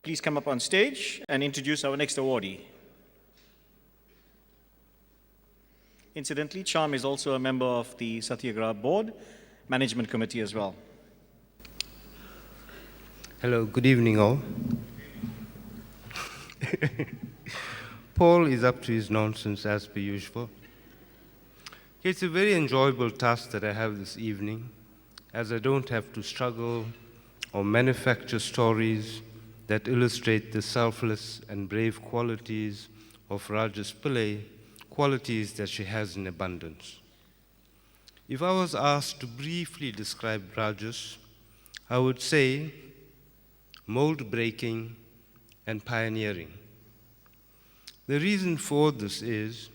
please come up on stage and introduce our next awardee. Incidentally, Charm is also a member of the Satyagraha Board Management Committee as well. Hello, good evening all. Paul is up to his nonsense as per usual. It's a very enjoyable task that I have this evening, as I don't have to struggle or manufacture stories that illustrate the selfless and brave qualities of Rajas Pillai, qualities that she has in abundance. If I was asked to briefly describe Rajas, I would say mold breaking and pioneering. The reason for this is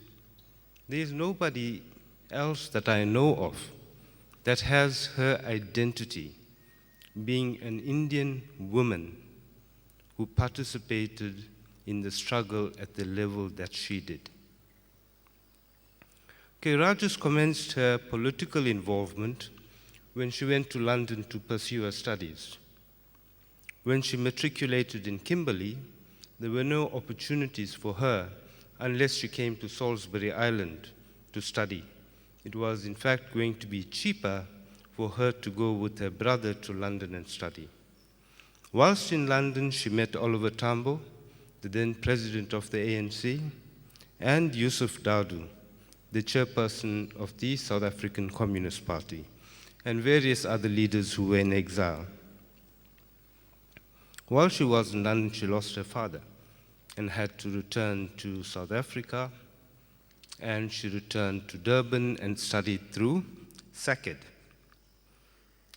there is nobody else that I know of that has her identity being an Indian woman who participated in the struggle at the level that she did. Rajas commenced her political involvement when she went to London to pursue her studies. When she matriculated in Kimberley, there were no opportunities for her unless she came to Salisbury Island to study. It was in fact going to be cheaper for her to go with her brother to London and study. Whilst in London, she met Oliver Tambo, the then president of the ANC, and Yusuf Dadoo, the chairperson of the South African Communist Party, and various other leaders who were in exile. While she was in London, she lost her father and had to return to South Africa, and she returned to Durban and studied through SACED.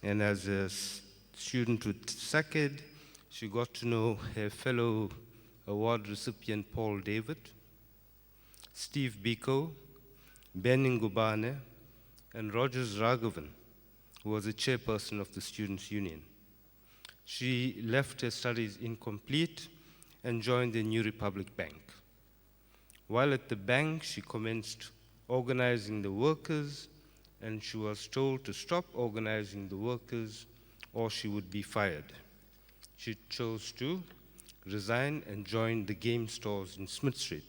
And as a student with SACED, she got to know her fellow award recipient Paul David, Steve Biko, Ben Ngubane, and Rogers Raghavan, who was the chairperson of the Students' Union. She left her studies incomplete and joined the New Republic Bank. While at the bank, she commenced organizing the workers, and she was told to stop organizing the workers or she would be fired. She chose to resign and join the game stores in Smith Street.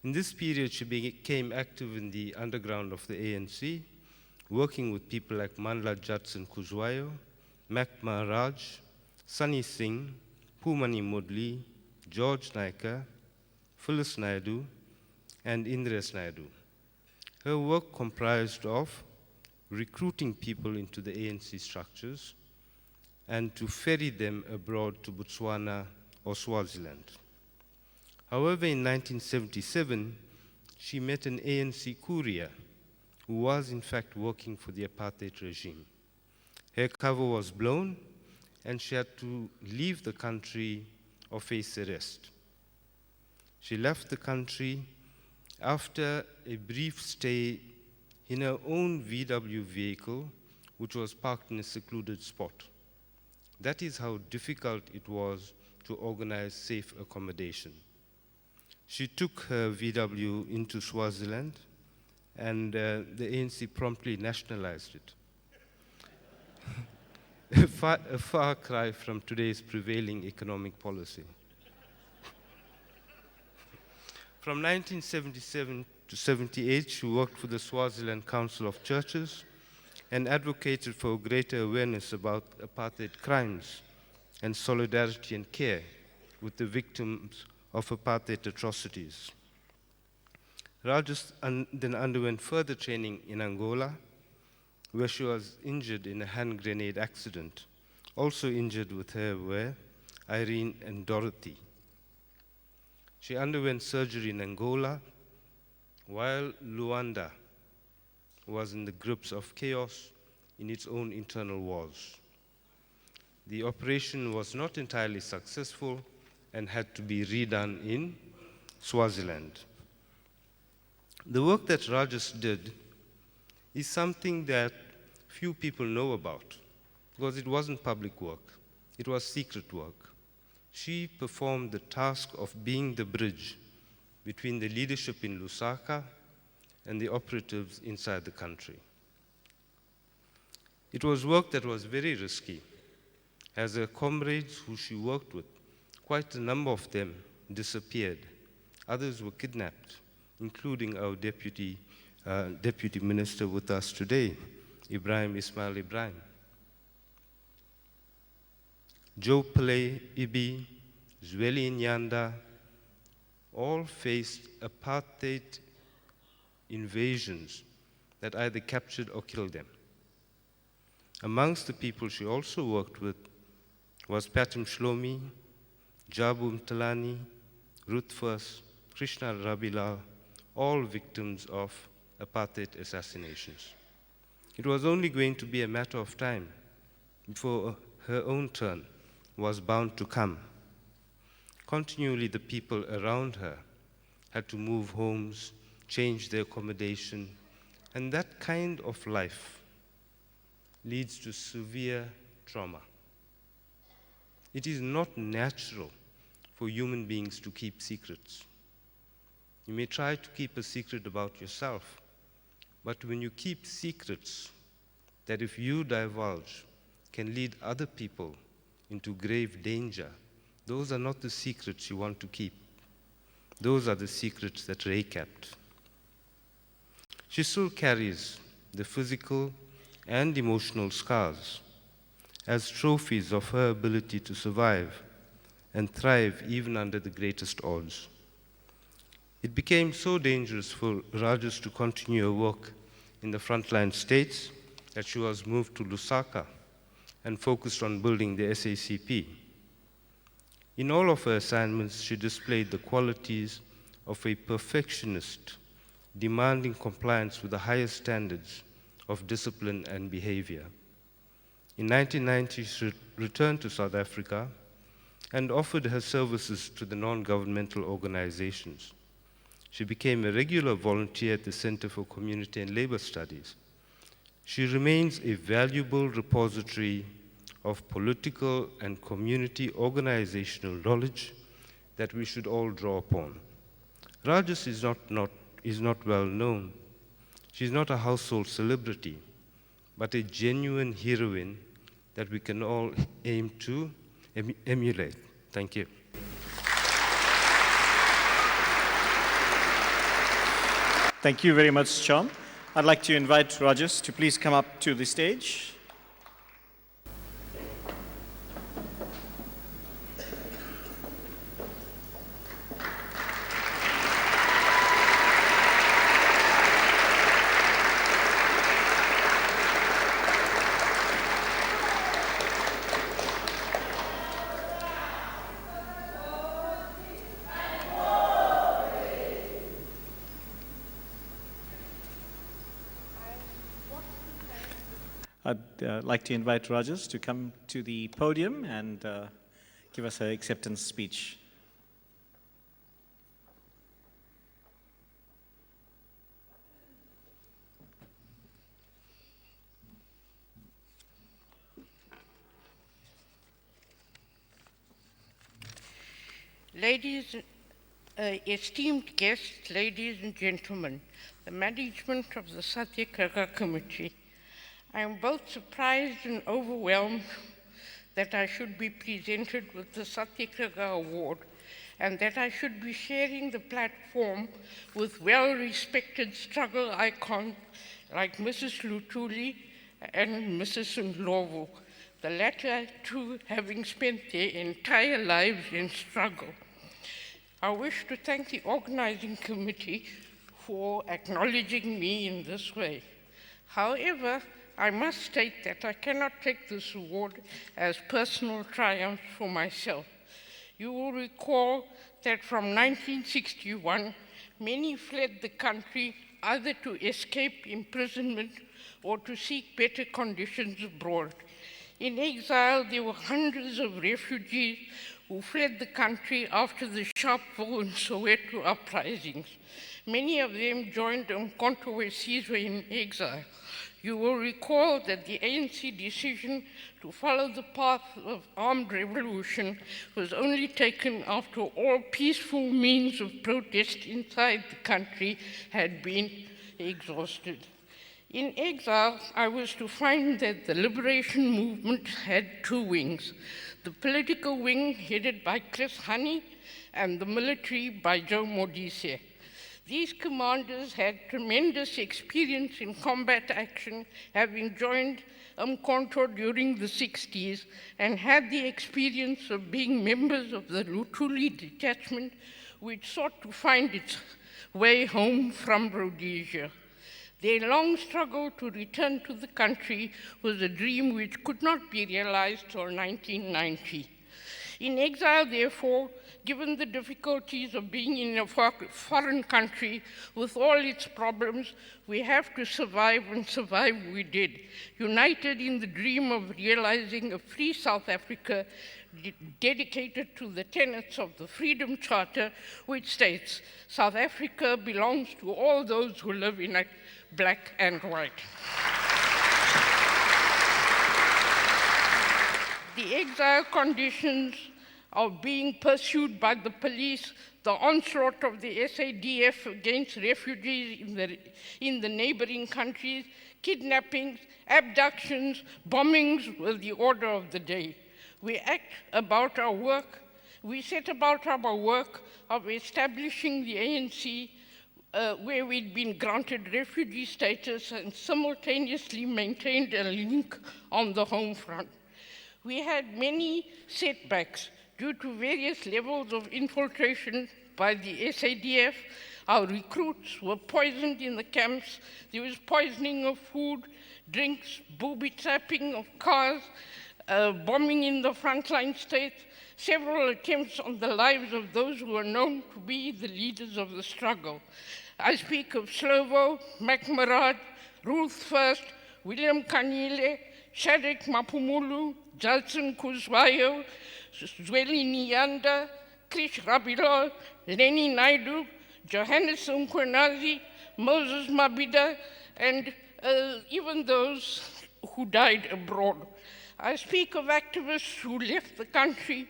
In this period, she became active in the underground of the ANC, working with people like Mandla Judson Kuzwayo, Mac Maharaj, Sunny Singh, Pumani Mudli, George Naika, Phyllis Naidu, and Indres Naidu. Her work comprised of recruiting people into the ANC structures and to ferry them abroad to Botswana or Swaziland. However, in 1977, she met an ANC courier who was in fact working for the apartheid regime. Her cover was blown, and she had to leave the country or face arrest. She left the country after a brief stay in her own VW vehicle, which was parked in a secluded spot. That is how difficult it was to organize safe accommodation. She took her VW into Swaziland, and the ANC promptly nationalized it. A far cry from today's prevailing economic policy. From 1977 to 78, she worked for the Swaziland Council of Churches and advocated for greater awareness about apartheid crimes and solidarity and care with the victims of apartheid atrocities. Rajas then underwent further training in Angola, where she was injured in a hand grenade accident. Also injured with her were Irene and Dorothy. She underwent surgery in Angola, while Luanda was in the grips of chaos in its own internal wars. The operation was not entirely successful and had to be redone in Swaziland. The work that Rajas did is something that few people know about because it wasn't public work, it was secret work. She performed the task of being the bridge between the leadership in Lusaka and the operatives inside the country. It was work that was very risky, as her comrades who she worked with Quite a number of them disappeared. Others were kidnapped, including our deputy minister with us today, Ismail Ibrahim. Joe Pele, Ibi, Zweli Nyanda, all faced apartheid invasions that either captured or killed them. Amongst the people she also worked with was Patum Shlomi, Jabu Mtalani, Ruth First, Krishna Rabilal, all victims of apartheid assassinations. It was only going to be a matter of time before her own turn was bound to come. Continually, the people around her had to move homes, change their accommodation, and that kind of life leads to severe trauma. It is not natural for human beings to keep secrets. You may try to keep a secret about yourself, but when you keep secrets that if you divulge can lead other people into grave danger, those are not the secrets you want to keep. Those are the secrets that Ray kept. She still carries the physical and emotional scars as trophies of her ability to survive and thrive even under the greatest odds. It became so dangerous for Rajas to continue her work in the frontline states that she was moved to Lusaka and focused on building the SACP. In all of her assignments, she displayed the qualities of a perfectionist, demanding compliance with the highest standards of discipline and behavior. In 1990, she returned to South Africa and offered her services to the non-governmental organizations. She became a regular volunteer at the Center for Community and Labor Studies. She remains a valuable repository of political and community organizational knowledge that we should all draw upon. Rajas is not well known. She's not a household celebrity, but a genuine heroine that we can all aim to emulate. Thank you. Thank you very much, Cham. I'd like to invite Rajas to please come up to the stage. I'd like to invite Rajas to come to the podium and give us her acceptance speech. Ladies, esteemed guests, ladies and gentlemen, the management of the Satyagraha Committee, I am both surprised and overwhelmed that I should be presented with the Satyagraha Award and that I should be sharing the platform with well-respected struggle icons like Mrs. Luthuli and Mrs. Ndlovu, the latter two having spent their entire lives in struggle. I wish to thank the organizing committee for acknowledging me in this way. However, I must state that I cannot take this award as personal triumph for myself. You will recall that from 1961, many fled the country either to escape imprisonment or to seek better conditions abroad. In exile, there were hundreds of refugees who fled the country after the Sharpeville and Soweto uprisings. Many of them joined Umkhonto we Sizwe in exile. You will recall that the ANC decision to follow the path of armed revolution was only taken after all peaceful means of protest inside the country had been exhausted. In exile, I was to find that the liberation movement had two wings. the political wing headed by Chris Hani, and the military by Joe Modise. These commanders had tremendous experience in combat action, having joined Umkhonto during the 60s and had the experience of being members of the Lutuli detachment, which sought to find its way home from Rhodesia. Their long struggle to return to the country was a dream which could not be realized till 1990. In exile, therefore, given the difficulties of being in a foreign country with all its problems, we have to survive, and survive we did, united in the dream of realizing a free South Africa dedicated to the tenets of the Freedom Charter, which states, South Africa belongs to all those who live in it, black and white. The exile conditions of being pursued by the police, the onslaught of the SADF against refugees in the neighboring countries, kidnappings, abductions, bombings were the order of the day. We set about our work of establishing the ANC where we'd been granted refugee status and simultaneously maintained a link on the home front. We had many setbacks due to various levels of infiltration by the SADF. Our recruits were poisoned in the camps. There was poisoning of food, drinks, booby trapping of cars, bombing in the frontline states, several attempts on the lives of those who were known to be the leaders of the struggle. I speak of Slovo, McMurad, Ruth First, William Kanile, Shadrach Mapumulu, Jalson Kuzwayo, Zweli Nyanda, Krish Rabilo, Lenny Naidu, Johannes Mkhwanazi, Moses Mabida, and even those who died abroad. I speak of activists who left the country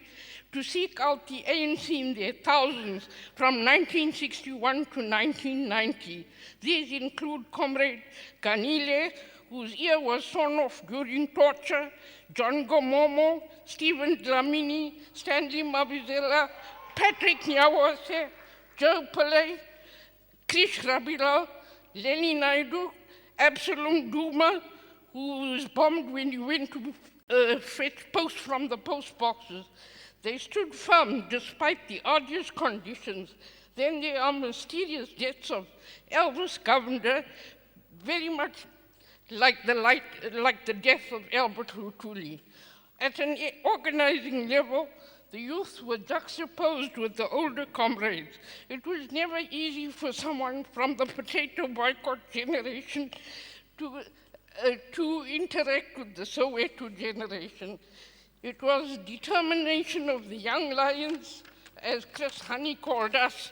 to seek out the ANC in their thousands from 1961 to 1990. These include Comrade Ganile, whose ear was sawn off during torture, John Gomomo, Stephen Dlamini, Stanley Mabizela, Patrick Nyawase, Joe Pillay, Krish Rabila, Lenny Naidu, Absalom Duma, who was bombed when he went to fetch post from the post boxes. They stood firm despite the arduous conditions. Then there are mysterious deaths of Elvis Governor, very much like the death of Albert Lutuli. At an organizing level, the youth were juxtaposed with the older comrades. It was never easy for someone from the potato boycott generation to interact with the Soweto generation. It was determination of the young lions, as Chris Hani called us,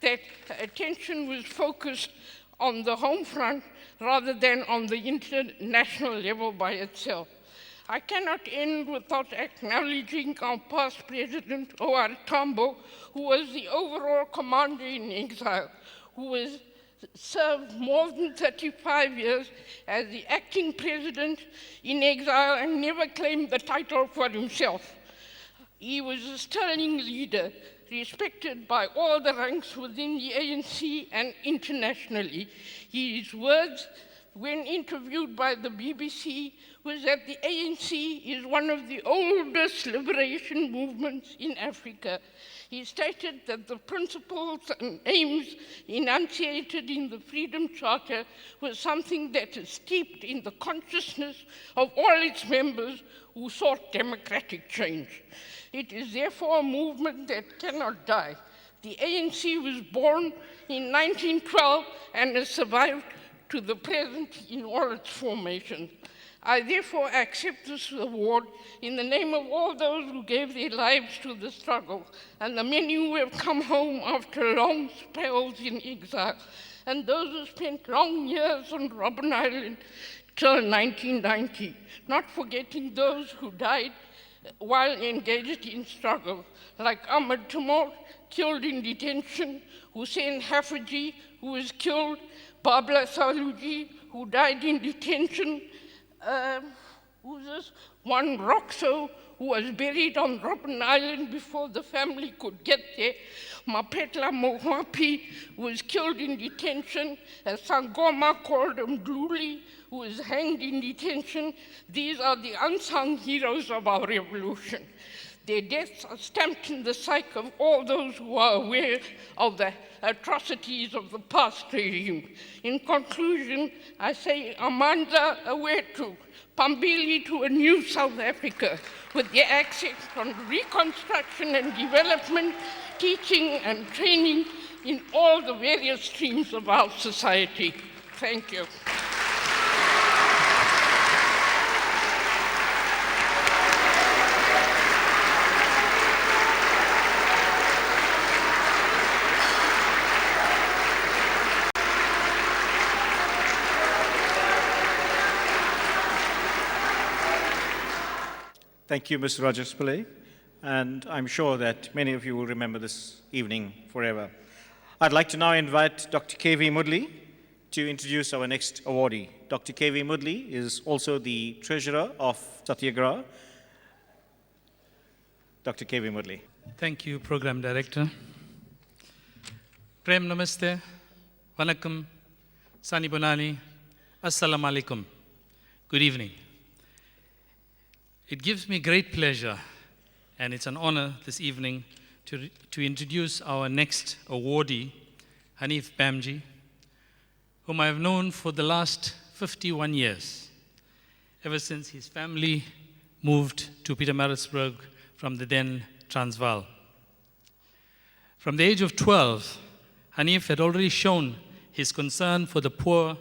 that attention was focused on the home front rather than on the international level by itself. I cannot end without acknowledging our past president, O.R. Tambo, who was the overall commander in exile, who served more than 35 years as the acting president in exile and never claimed the title for himself. He was a sterling leader, respected by all the ranks within the ANC and internationally. His words, when interviewed by the BBC, was that the ANC is one of the oldest liberation movements in Africa. He stated that the principles and aims enunciated in the Freedom Charter was something that is steeped in the consciousness of all its members who sought democratic change. It is therefore a movement that cannot die. The ANC was born in 1912 and has survived to the present in all its formation. I therefore accept this award in the name of all those who gave their lives to the struggle and the many who have come home after long spells in exile and those who spent long years on Robben Island till 1990, not forgetting those who died while engaged in struggle, like Ahmed Tumor, killed in detention, Hussein Hafaji, who was killed, Babla Saluji, who died in detention, who's this? One Roxo, who was buried on Robben Island before the family could get there. Mapetla Mohapi, who was killed in detention, and Sangoma called him Gluli, who was hanged in detention. These are the unsung heroes of our revolution. Their deaths are stamped in the psyche of all those who are aware of the atrocities of the past regime. In conclusion, I say Amanda Awetu, Pambili to a new South Africa, with the accent on reconstruction and development, teaching and training in all the various streams of our society. Thank you. Thank you, Mr. Rajas Pillai, and I'm sure that many of you will remember this evening forever. I'd like to now invite Dr. K.V. Mudley to introduce our next awardee. Dr. K.V. Mudley is also the treasurer of Satyagraha. Dr. K.V. Mudley. Thank you, Program Director. Prem Namaste, Vanakkam, Sani Bonani, Assalamu Alaikum. Good evening. It gives me great pleasure, and it's an honor this evening to introduce our next awardee, Hanif Bamji, whom I have known for the last 51 years, ever since his family moved to Pietermaritzburg from the then Transvaal. From the age of 12, Hanif had already shown his concern for the poor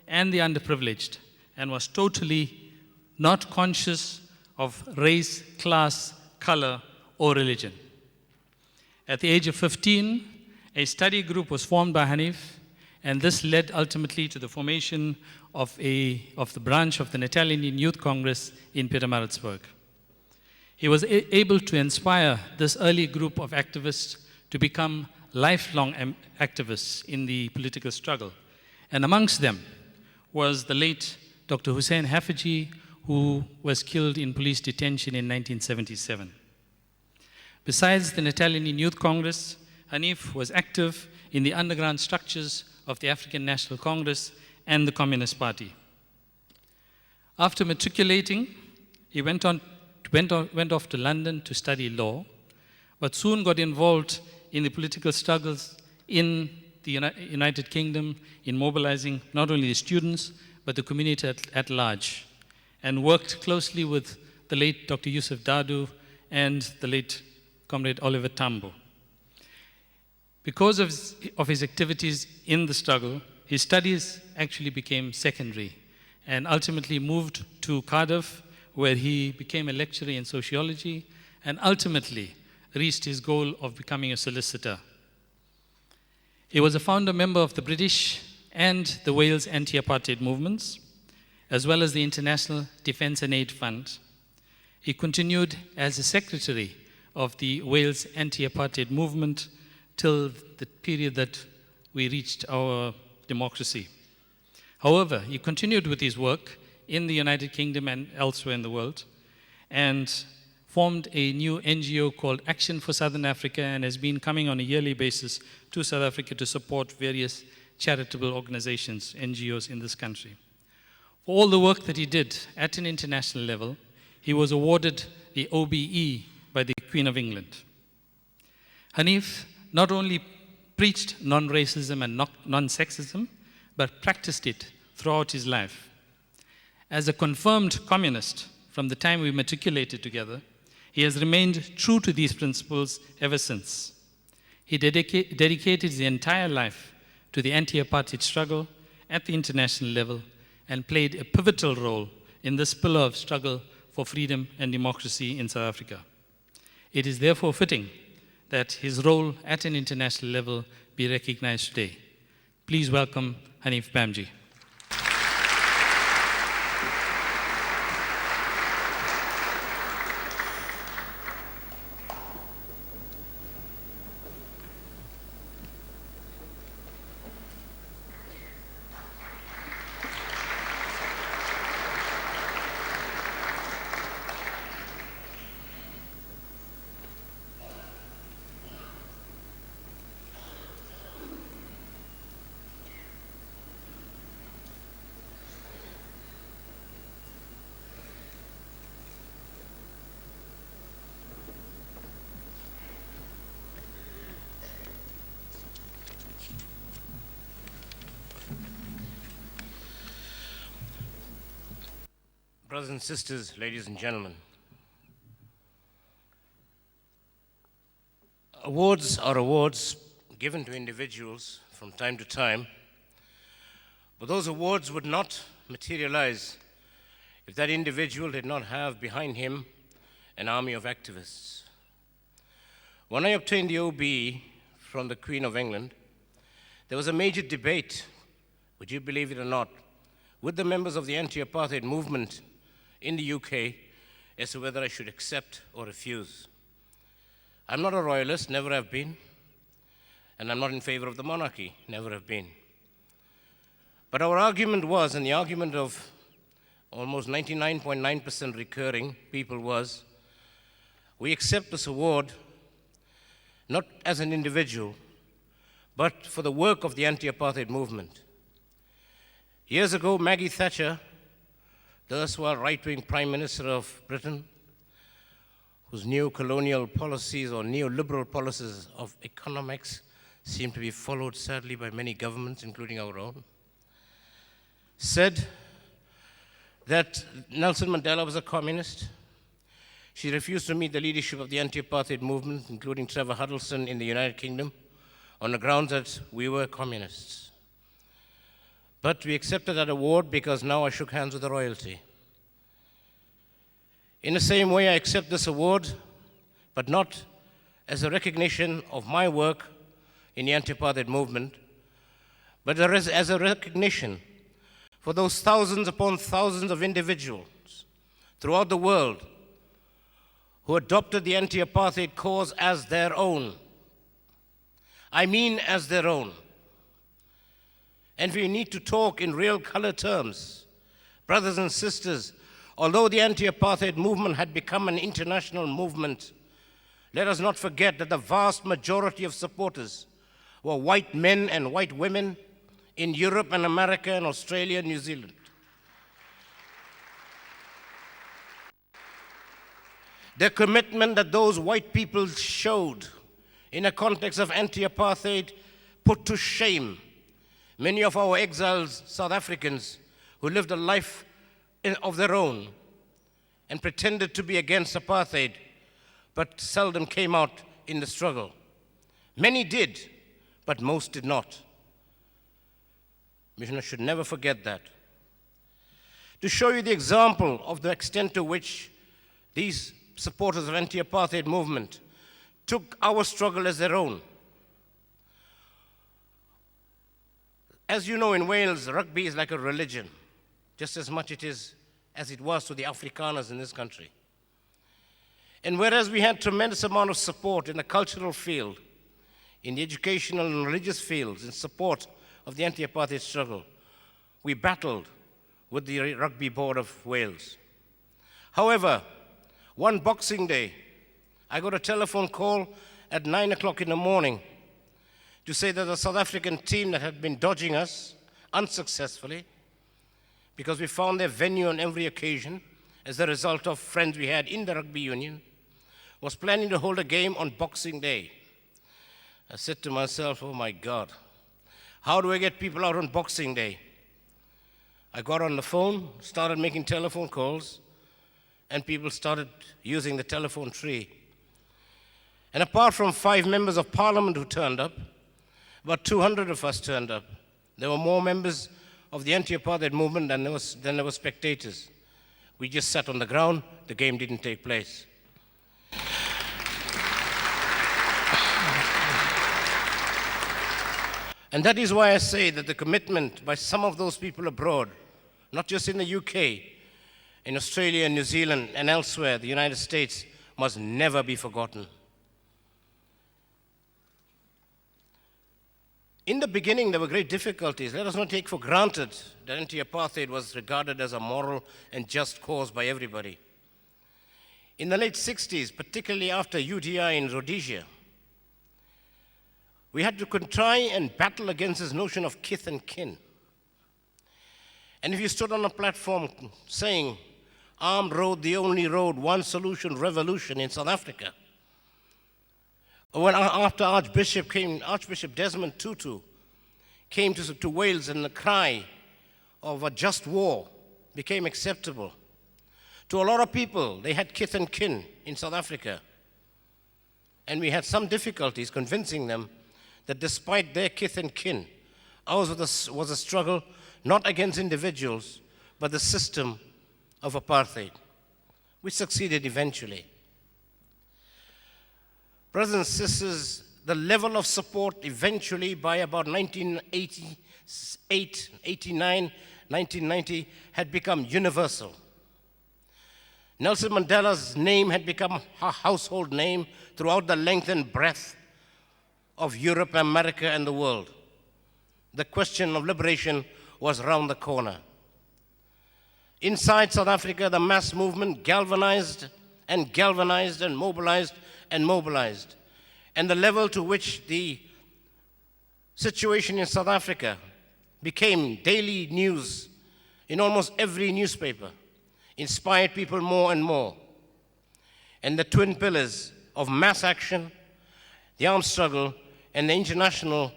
and the underprivileged, and was totally not conscious of race, class, color, or religion. At the age of 15, a study group was formed by Hanif, and this led ultimately to the formation of the branch of the Natal Indian Youth Congress in Pietermaritzburg. He was able to inspire this early group of activists to become lifelong activists in the political struggle. And amongst them was the late Dr. Hussein Haffiji, who was killed in police detention in 1977. Besides the Natal Indian Youth Congress, Hanif was active in the underground structures of the African National Congress and the Communist Party. After matriculating, he went off to London to study law, but soon got involved in the political struggles in the United Kingdom, in mobilizing not only the students, but the community at large, and worked closely with the late Dr. Yusuf Dadu and the late Comrade Oliver Tambo. Because of his activities in the struggle, his studies actually became secondary, and ultimately moved to Cardiff, where he became a lecturer in sociology, and ultimately reached his goal of becoming a solicitor. He was a founder member of the British and the Wales anti-apartheid movements, as well as the International Defence and Aid Fund. He continued as a secretary of the Wales anti-apartheid movement till the period that we reached our democracy. However, he continued with his work in the United Kingdom and elsewhere in the world, and formed a new NGO called Action for Southern Africa, and has been coming on a yearly basis to South Africa to support various charitable organizations, NGOs in this country. For all the work that he did at an international level, he was awarded the OBE by the Queen of England. Hanif not only preached non-racism and non-sexism, but practiced it throughout his life. As a confirmed communist from the time we matriculated together, he has remained true to these principles ever since. He dedicated his entire life to the anti-apartheid struggle at the international level, and played a pivotal role in this pillar of struggle for freedom and democracy in South Africa. It is therefore fitting that his role at an international level be recognized today. Please welcome Hanif Bamji. Brothers and sisters, ladies and gentlemen, awards are awards given to individuals from time to time, but those awards would not materialize if that individual did not have behind him an army of activists. When I obtained the OBE from the Queen of England, there was a major debate, would you believe it or not, with the members of the anti-apartheid movement in the UK as to whether I should accept or refuse. I'm not a royalist, never have been, and I'm not in favor of the monarchy, never have been. But our argument was, and the argument of almost 99.9% recurring people was, we accept this award not as an individual, but for the work of the anti-apartheid movement. Years ago, Maggie Thatcher, the erstwhile right-wing Prime Minister of Britain, whose neo-colonial policies or neoliberal policies of economics seem to be followed sadly by many governments, including our own, said that Nelson Mandela was a communist. She refused to meet the leadership of the anti-apartheid movement, including Trevor Huddleston in the United Kingdom, on the grounds that we were communists. But we accepted that award because now I shook hands with the royalty. In the same way, I accept this award, but not as a recognition of my work in the anti-apartheid movement, but as a recognition for those thousands upon thousands of individuals throughout the world who adopted the anti-apartheid cause as their own. I mean as their own. And we need to talk in real color terms. Brothers and sisters, although the anti-apartheid movement had become an international movement, let us not forget that the vast majority of supporters were white men and white women in Europe and America and Australia and New Zealand. The commitment that those white people showed in a context of anti-apartheid put to shame many of our exiled South Africans who lived a life of their own and pretended to be against apartheid, but seldom came out in the struggle. Many did, but most did not. We should never forget that. To show you the example of the extent to which these supporters of anti-apartheid movement took our struggle as their own. As you know, in Wales, rugby is like a religion, just as much as it was to the Afrikaners in this country. And whereas we had tremendous amount of support in the cultural field, in the educational and religious fields, in support of the anti-apartheid struggle, we battled with the Rugby Board of Wales. However, one Boxing Day, I got a telephone call at 9 o'clock in the morning to say that the South African team that had been dodging us unsuccessfully, because we found their venue on every occasion as a result of friends we had in the rugby union, was planning to hold a game on Boxing Day. I said to myself, oh my God, how do I get people out on Boxing Day? I got on the phone, started making telephone calls, and people started using the telephone tree. And apart from 5 members of parliament who turned up, about 200 of us turned up. There were more members of the anti-apartheid movement than there were spectators. We just sat on the ground, the game didn't take place. And that is why I say that the commitment by some of those people abroad, not just in the UK, in Australia and New Zealand and elsewhere, the United States, must never be forgotten. In the beginning, there were great difficulties. Let us not take for granted that anti-apartheid was regarded as a moral and just cause by everybody. In the late 60s, particularly after UDI in Rhodesia, we had to try and battle against this notion of kith and kin. And if you stood on a platform saying, armed road, the only road, one solution, revolution in South Africa, when after Archbishop Desmond Tutu came to Wales and the cry of a just war became acceptable, To a lot of people, they had kith and kin in South Africa. And we had some difficulties convincing them that despite their kith and kin, ours was a struggle not against individuals, but the system of apartheid. We succeeded eventually. Brothers and sisters, the level of support eventually by about 1988, 89, 1990 had become universal. Nelson Mandela's name had become a household name throughout the length and breadth of Europe, America, and the world. The question of liberation was round the corner. Inside South Africa, the mass movement galvanized and galvanized and mobilized and mobilized. And the level to which the situation in South Africa became daily news in almost every newspaper inspired people more and more. And the twin pillars of mass action, the armed struggle, and the international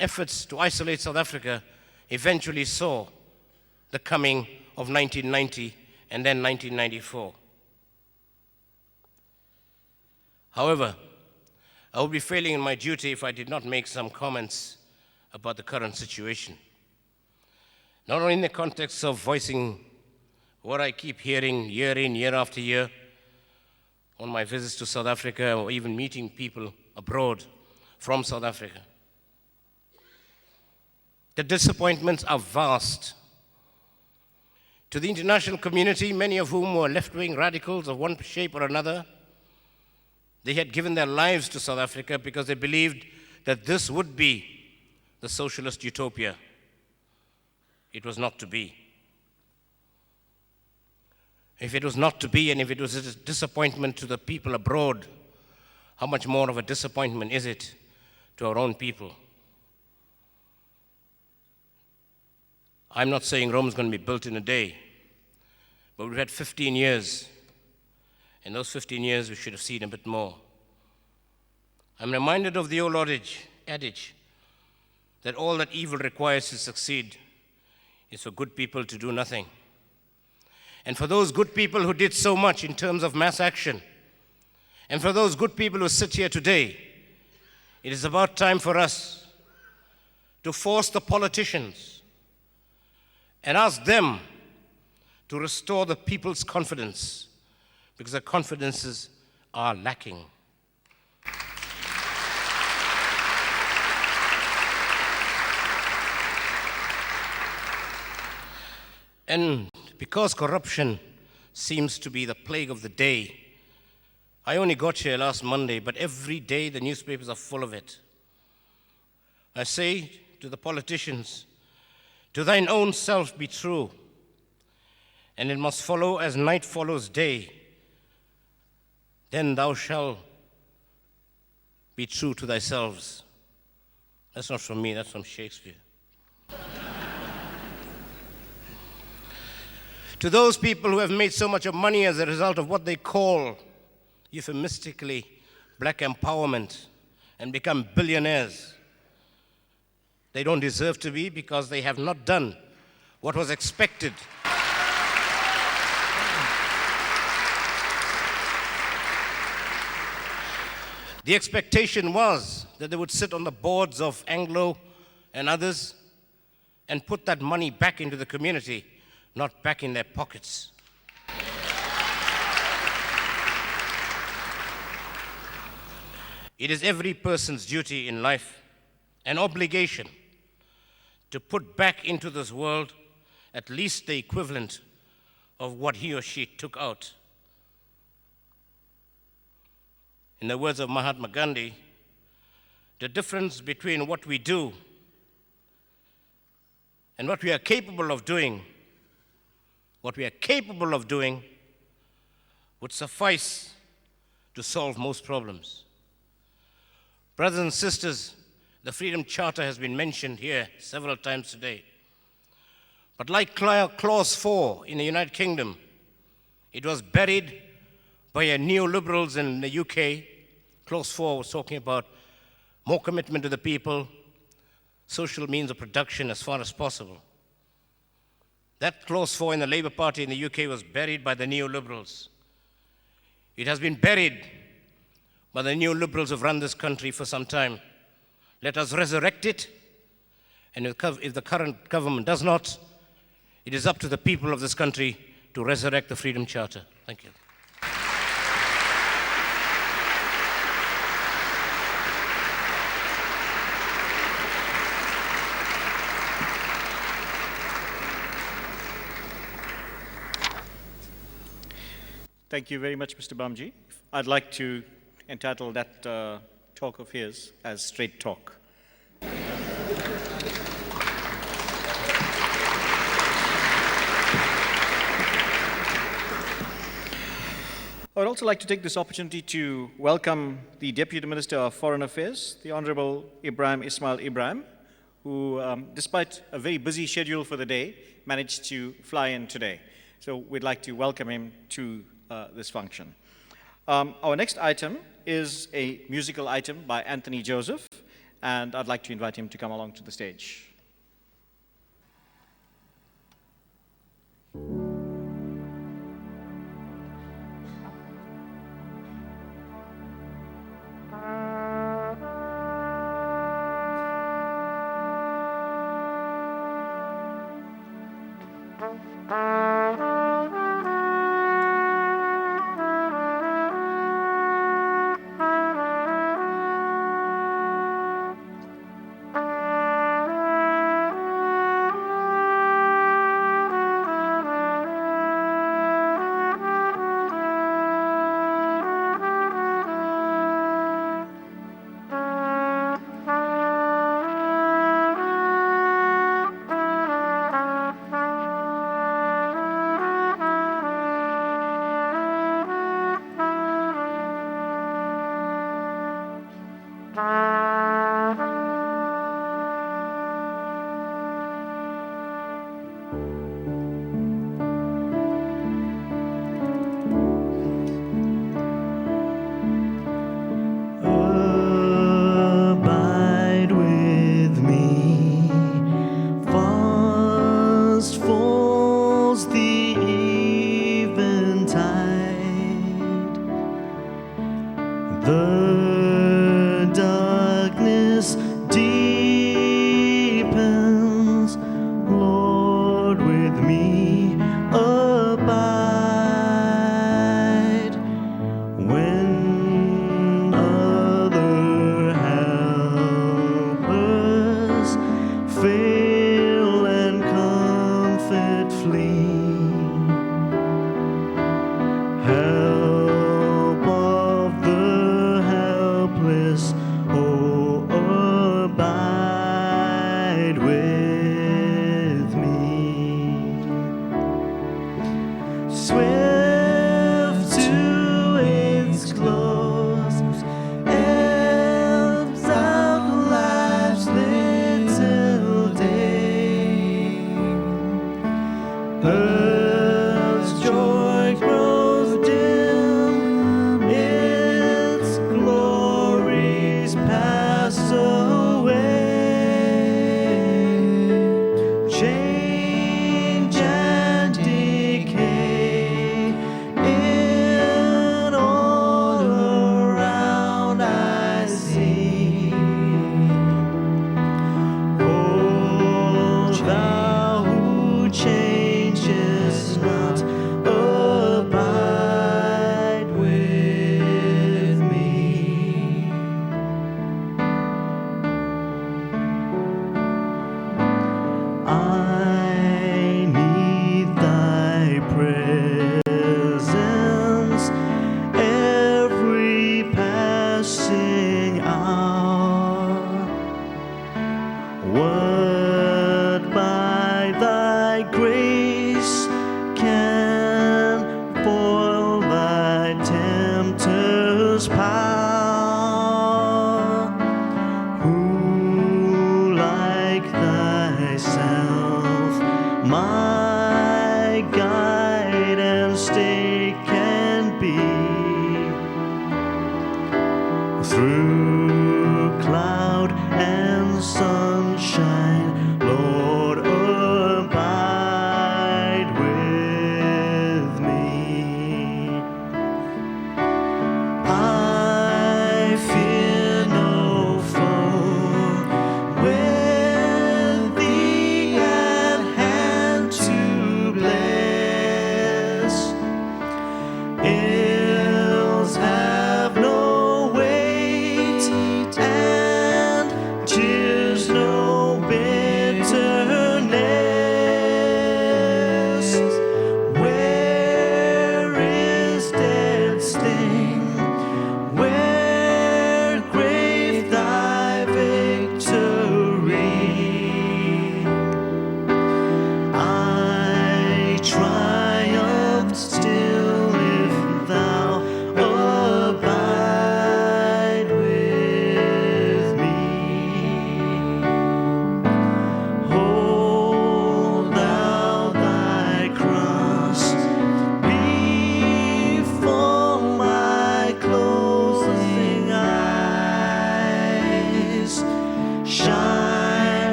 efforts to isolate South Africa eventually saw the coming of 1990 and then 1994. However, I would be failing in my duty if I did not make some comments about the current situation. Not only in the context of voicing what I keep hearing year in, year after year, on my visits to South Africa or even meeting people abroad from South Africa. The disappointments are vast. To the international community, many of whom were left-wing radicals of one shape or another, they had given their lives to South Africa because they believed that this would be the socialist utopia. It was not to be. If it was not to be, and if it was a disappointment to the people abroad, how much more of a disappointment is it to our own people? I'm not saying Rome is going to be built in a day, but we've had 15 years. In those 15 years, we should have seen a bit more. I'm reminded of the old adage that all that evil requires to succeed is for good people to do nothing. And for those good people who did so much in terms of mass action, and for those good people who sit here today, it is about time for us to force the politicians and ask them to restore the people's confidence, because their confidences are lacking. And because corruption seems to be the plague of the day, I only got here last Monday, but every day the newspapers are full of it. I say to the politicians, to thine own self be true, and it must follow as night follows day. Then thou shalt be true to thyself. That's not from me, that's from Shakespeare. To those people who have made so much of money as a result of what they call, euphemistically, black empowerment and become billionaires, they don't deserve to be because they have not done what was expected. The expectation was that they would sit on the boards of Anglo and others and put that money back into the community, not back in their pockets. It is every person's duty in life, an obligation, to put back into this world at least the equivalent of what he or she took out. In the words of Mahatma Gandhi, the difference between what we do and what we are capable of doing, would suffice to solve most problems. Brothers and sisters, the Freedom Charter has been mentioned here several times today. But like Clause 4 in the United Kingdom, it was buried by neoliberals in the UK. Clause 4 was talking about more commitment to the people, social means of production as far as possible. That clause 4 in the Labour Party in the UK was buried by the neoliberals. It has been buried by the neoliberals who've run this country for some time. Let us resurrect it, and if the current government does not, it is up to the people of this country to resurrect the Freedom Charter. Thank you. Thank you very much, Mr. Bamji. I'd like to entitle that talk of his as Straight Talk. I would also like to take this opportunity to welcome the Deputy Minister of Foreign Affairs, the Honorable Ibrahim Ismail Ibrahim, who, despite a very busy schedule for the day, managed to fly in today. So we'd like to welcome him to this function. Our next item is a musical item by Anthony Joseph, and I'd like to invite him to come along to the stage.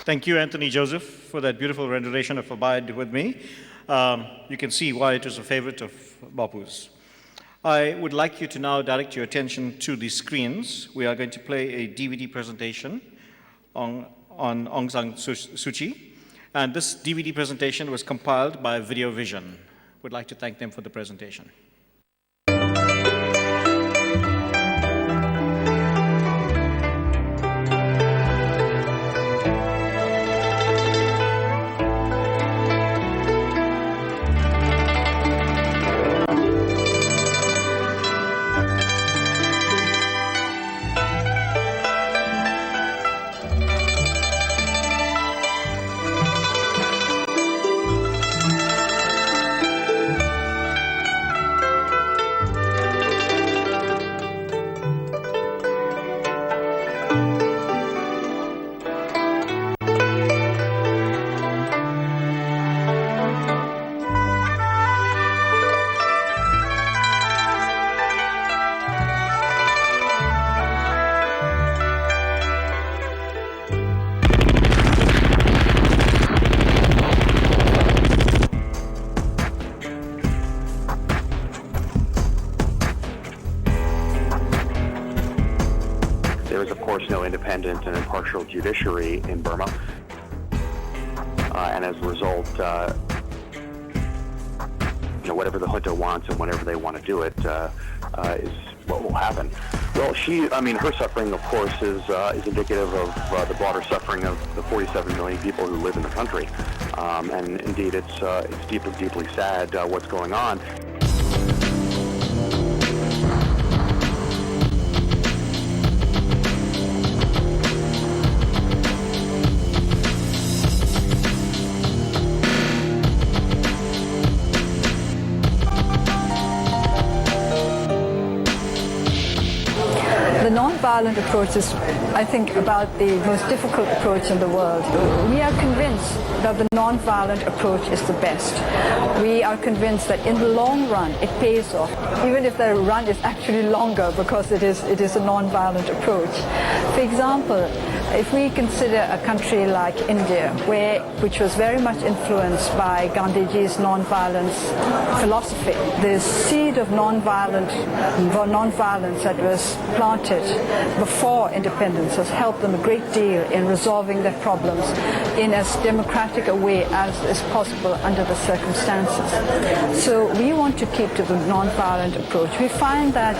Thank you, Anthony Joseph, for that beautiful rendition of Abide With Me. You can see why it is a favorite of Bapu's. I would like you to now direct your attention to the screens. We are going to play a DVD presentation on Aung San Suu Kyi. And this DVD presentation was compiled by Video Vision. Would like to thank them for the presentation. There is, of course, no independent and impartial judiciary in Burma, and as a result, whatever the junta wants and whenever they want to do it is what will happen. Well, her suffering, of course, is indicative of the broader suffering of the 47 million people who live in the country, and indeed, it's deeply, deeply sad what's going on. The non-violent approach is, I think, about the most difficult approach in the world. We are convinced that the non-violent approach is the best. We are convinced that in the long run it pays off, even if the run is actually longer because it is a non-violent approach. For example, if we consider a country like India, which was very much influenced by Gandhiji's non-violence philosophy, the seed of non-violence that was planted before independence has helped them a great deal in resolving their problems in as democratic a way as is possible under the circumstances. So we want to keep to the non-violent approach. We find that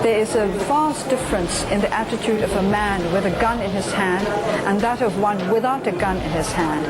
there is a vast difference in the attitude of a man with a gun in his hand and that of one without a gun in his hand.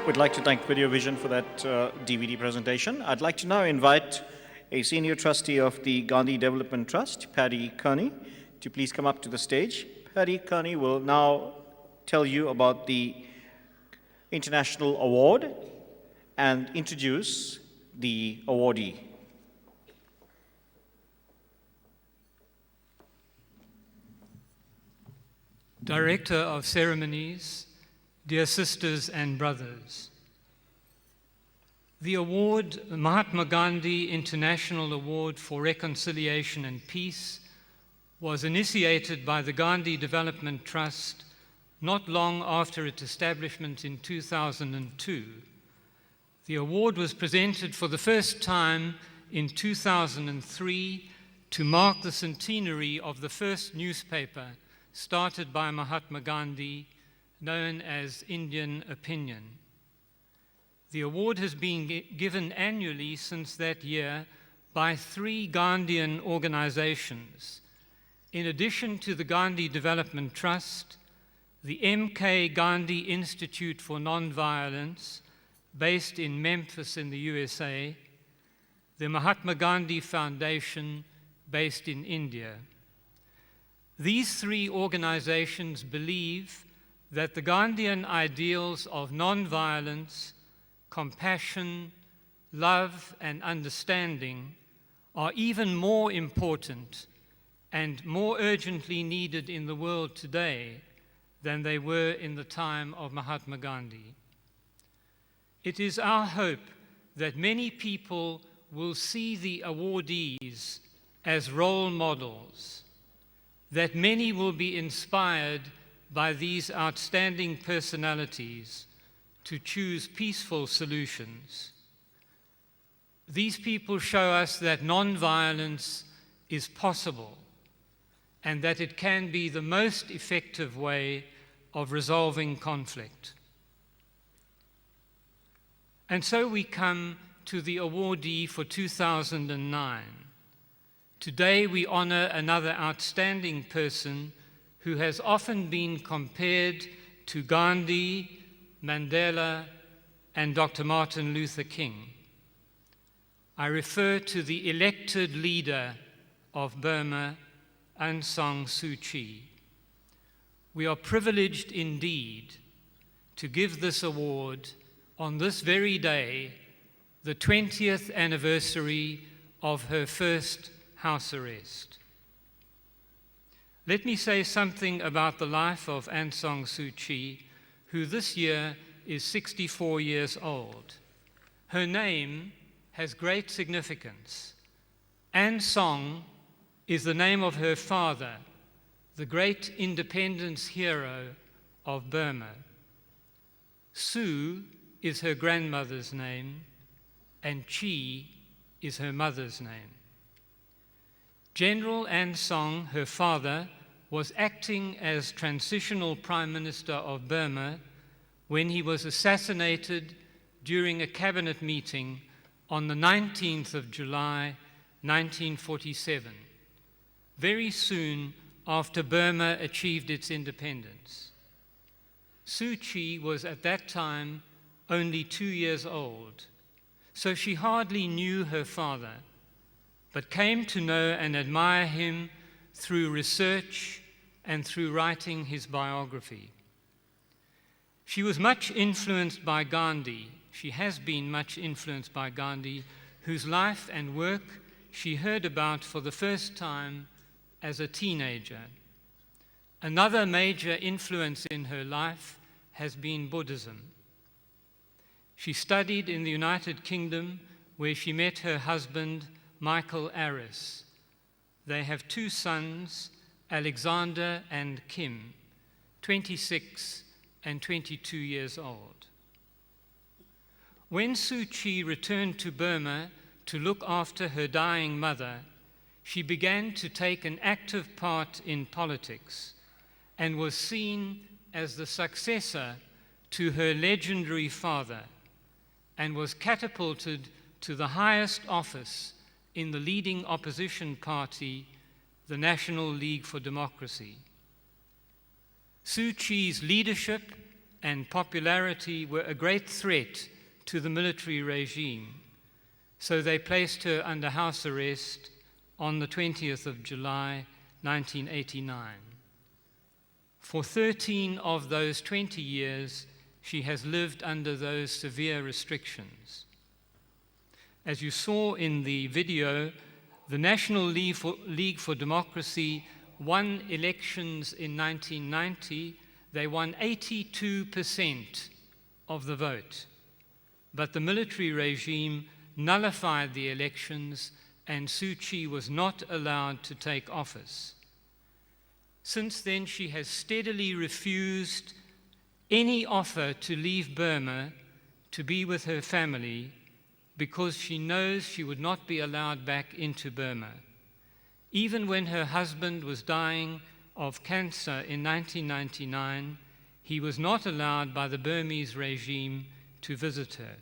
Would like to thank Video Vision for that DVD presentation. I'd like to now invite a senior trustee of the Gandhi Development Trust, Paddy Kearney, to please come up to the stage. Paddy Kearney will now tell you about the International Award and introduce the awardee. Director of Ceremonies, dear sisters and brothers, the award, Mahatma Gandhi International Award for Reconciliation and Peace, was initiated by the Gandhi Development Trust not long after its establishment in 2002. The award was presented for the first time in 2003 to mark the centenary of the first newspaper started by Mahatma Gandhi, known as Indian Opinion. The award has been given annually since that year by 3 Gandhian organizations. In addition to the Gandhi Development Trust, the M.K. Gandhi Institute for Nonviolence, based in Memphis in the USA, the Mahatma Gandhi Foundation, based in India. These three organizations believe that the Gandhian ideals of nonviolence, compassion, love, and understanding are even more important and more urgently needed in the world today than they were in the time of Mahatma Gandhi. It is our hope that many people will see the awardees as role models, that many will be inspired by these outstanding personalities to choose peaceful solutions. These people show us that nonviolence is possible and that it can be the most effective way of resolving conflict. And so we come to the awardee for 2009. Today we honor another outstanding person who has often been compared to Gandhi, Mandela, and Dr. Martin Luther King. I refer to the elected leader of Burma, Aung San Suu Kyi. We are privileged indeed to give this award on this very day, the 20th anniversary of her first house arrest. Let me say something about the life of Aung San Suu Kyi, who this year is 64 years old. Her name has great significance. Aung San is the name of her father, the great independence hero of Burma. Suu is her grandmother's name, and Kyi is her mother's name. General Aung San, her father, was acting as transitional Prime Minister of Burma when he was assassinated during a cabinet meeting on the 19th of July, 1947, very soon after Burma achieved its independence. Suu Kyi was at that time only 2 years old, so she hardly knew her father, but came to know and admire him through research and through writing his biography. She was much influenced by Gandhi. She has been much influenced by Gandhi, whose life and work she heard about for the first time as a teenager. Another major influence in her life has been Buddhism. She studied in the United Kingdom, where she met her husband, Michael Arris. They have 2 sons, Alexander and Kim, 26 and 22 years old. When Suu Kyi returned to Burma to look after her dying mother, she began to take an active part in politics and was seen as the successor to her legendary father, and was catapulted to the highest office in the leading opposition party, the National League for Democracy. Suu Kyi's leadership and popularity were a great threat to the military regime, so they placed her under house arrest on the 20th of July, 1989. For 13 of those 20 years, she has lived under those severe restrictions. As you saw in the video, the National League for Democracy won elections in 1990. They won 82% of the vote. But the military regime nullified the elections, and Suu Kyi was not allowed to take office. Since then, she has steadily refused any offer to leave Burma to be with her family, because she knows she would not be allowed back into Burma. Even when her husband was dying of cancer in 1999, he was not allowed by the Burmese regime to visit her.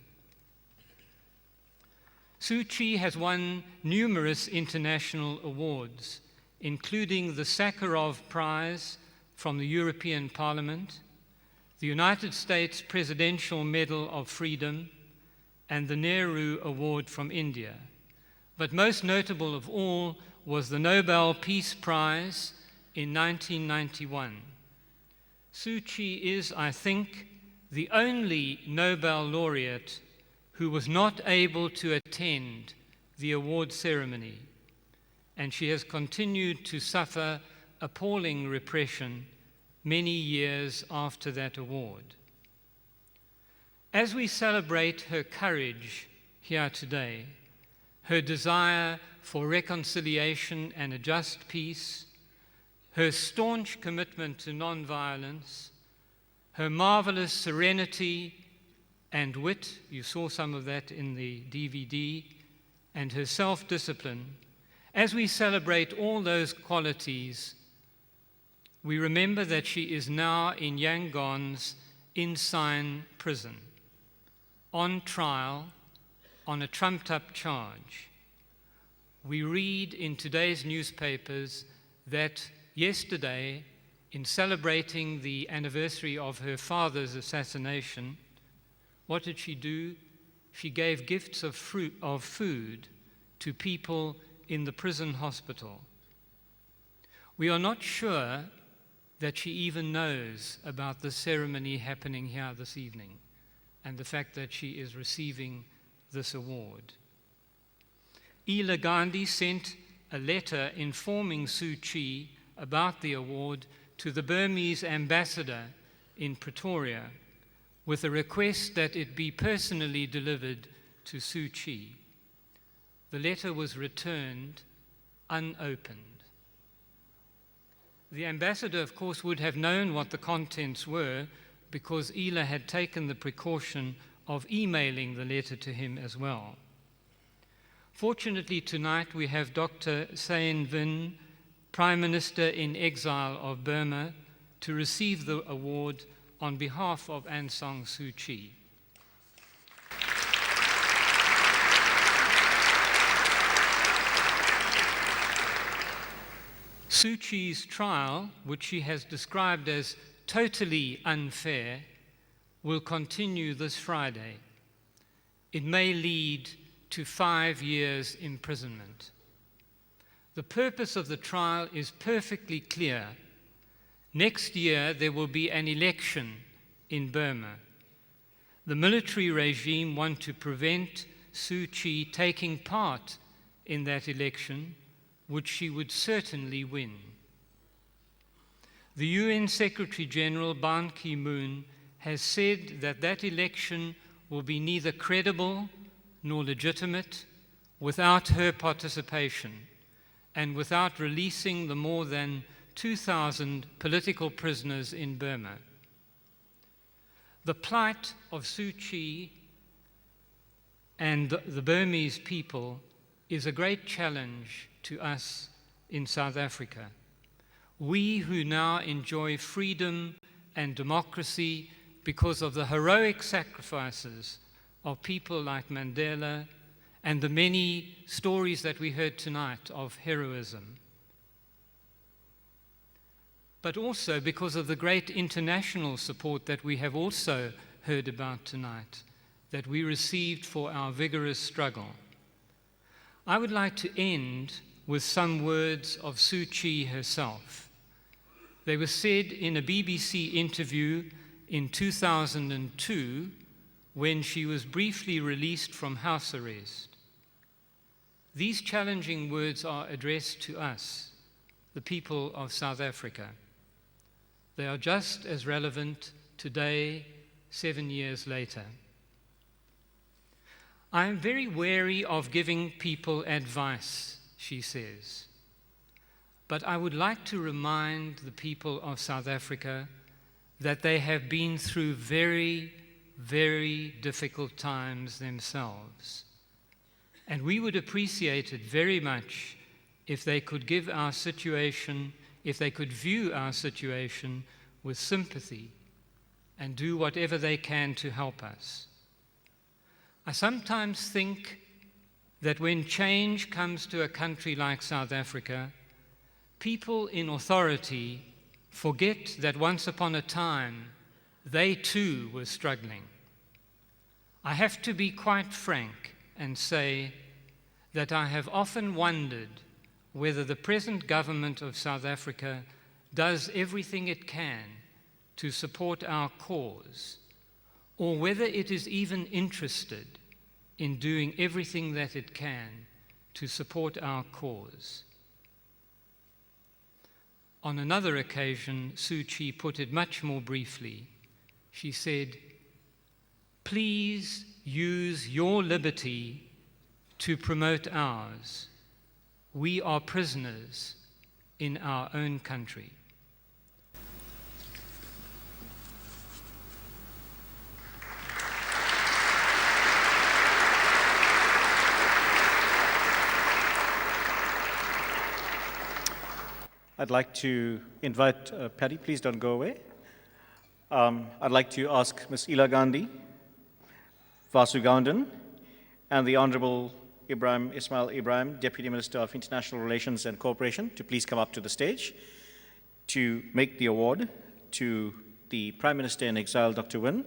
Suu Kyi has won numerous international awards, including the Sakharov Prize from the European Parliament, the United States Presidential Medal of Freedom, and the Nehru Award from India. But most notable of all was the Nobel Peace Prize in 1991. Suu Kyi is, I think, the only Nobel laureate who was not able to attend the award ceremony, and she has continued to suffer appalling repression many years after that award. As we celebrate her courage here today, her desire for reconciliation and a just peace, her staunch commitment to nonviolence, her marvelous serenity and wit, you saw some of that in the DVD, and her self-discipline, as we celebrate all those qualities, we remember that she is now in Yangon's Insign prison, on trial on a trumped-up charge. We read in today's newspapers that yesterday, in celebrating the anniversary of her father's assassination, what did she do? She gave gifts of food to people in the prison hospital. We are not sure that she even knows about the ceremony happening here this evening and the fact that she is receiving this award. Ila Gandhi sent a letter informing Suu Kyi about the award to the Burmese ambassador in Pretoria with a request that it be personally delivered to Suu Kyi. The letter was returned unopened. The ambassador, of course, would have known what the contents were because Ila had taken the precaution of emailing the letter to him as well. Fortunately, tonight we have Dr. Sein Vin, Prime Minister in exile of Burma, to receive the award on behalf of Aung San Suu Kyi. Suu Kyi's trial, which she has described as totally unfair, will continue this Friday. It may lead to 5 years imprisonment. The purpose of the trial is perfectly clear. Next year, there will be an election in Burma. The military regime want to prevent Suu Kyi taking part in that election, which she would certainly win. The UN Secretary General Ban Ki-moon has said that that election will be neither credible nor legitimate without her participation and without releasing the more than 2,000 political prisoners in Burma. The plight of Suu Kyi and the Burmese people is a great challenge to us in South Africa. We who now enjoy freedom and democracy because of the heroic sacrifices of people like Mandela and the many stories that we heard tonight of heroism, but also because of the great international support that we have also heard about tonight, that we received for our vigorous struggle. I would like to end with some words of Suu Kyi herself. They were said in a BBC interview in 2002 when she was briefly released from house arrest. These challenging words are addressed to us, the people of South Africa. They are just as relevant today, 7 years later. I am very wary of giving people advice, she says, but I would like to remind the people of South Africa that they have been through very, very difficult times themselves. And we would appreciate it very much if they could give our situation, if they could view our situation with sympathy and do whatever they can to help us. I sometimes think that when change comes to a country like South Africa, people in authority forget that once upon a time they too were struggling. I have to be quite frank and say that I have often wondered whether the present government of South Africa does everything it can to support our cause, or whether it is even interested in doing everything that it can to support our cause. On another occasion, Suu Kyi put it much more briefly. She said, "Please use your liberty to promote ours. We are prisoners in our own country." I'd like to invite Paddy, please don't go away. I'd like to ask Ms. Ila Gandhi, Vasu Gandhan, and the Honorable Ismail Ibrahim, Deputy Minister of International Relations and Cooperation, to please come up to the stage to make the award to the Prime Minister in exile, Dr. Win.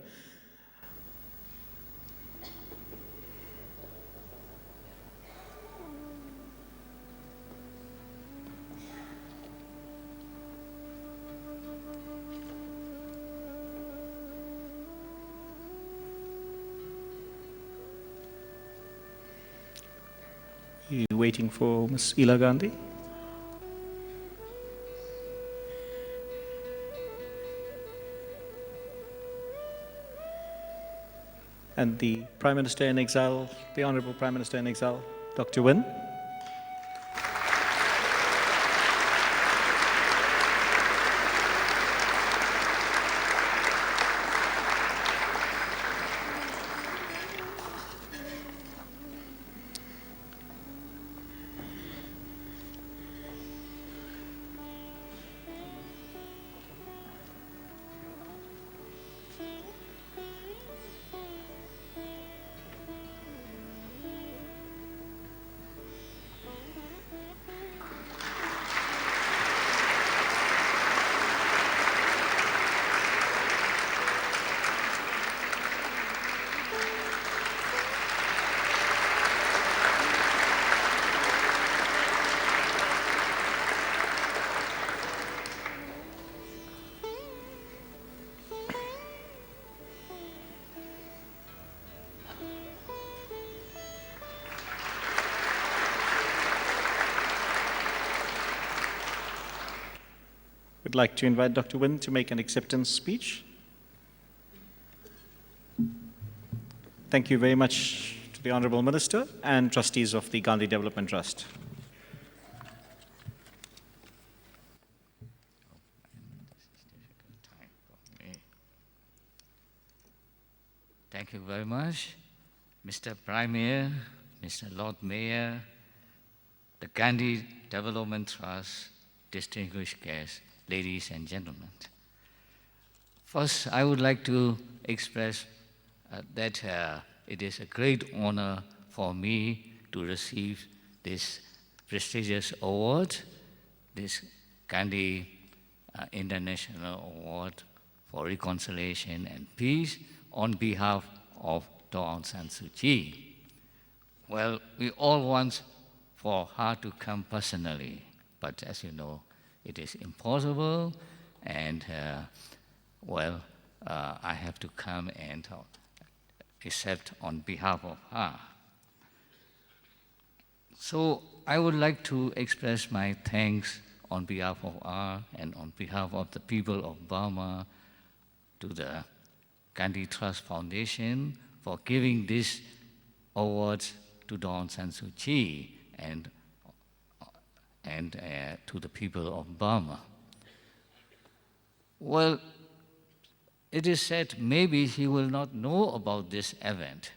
You waiting for Ms. Ila Gandhi? And the Prime Minister in exile, the Honorable Prime Minister in exile, Dr. Win. We'd like to invite Dr. Win to make an acceptance speech. Thank you very much to the Honorable Minister and trustees of the Gandhi Development Trust. Thank you very much, Mr. Premier, Mr. Lord Mayor, the Gandhi Development Trust, distinguished guests, ladies and gentlemen. First, I would like to express that it is a great honor for me to receive this prestigious award, this Gandhi International Award for Reconciliation and Peace on behalf of Aung San Suu Kyi. Well, we all want for her to come personally, but as you know, it is impossible, and I have to come and accept on behalf of her. So I would like to express my thanks on behalf of her and on behalf of the people of Burma to the Gandhi Trust Foundation for giving this award to Aung San Suu Kyi and to the people of Burma. Well, it is said maybe he will not know about this event,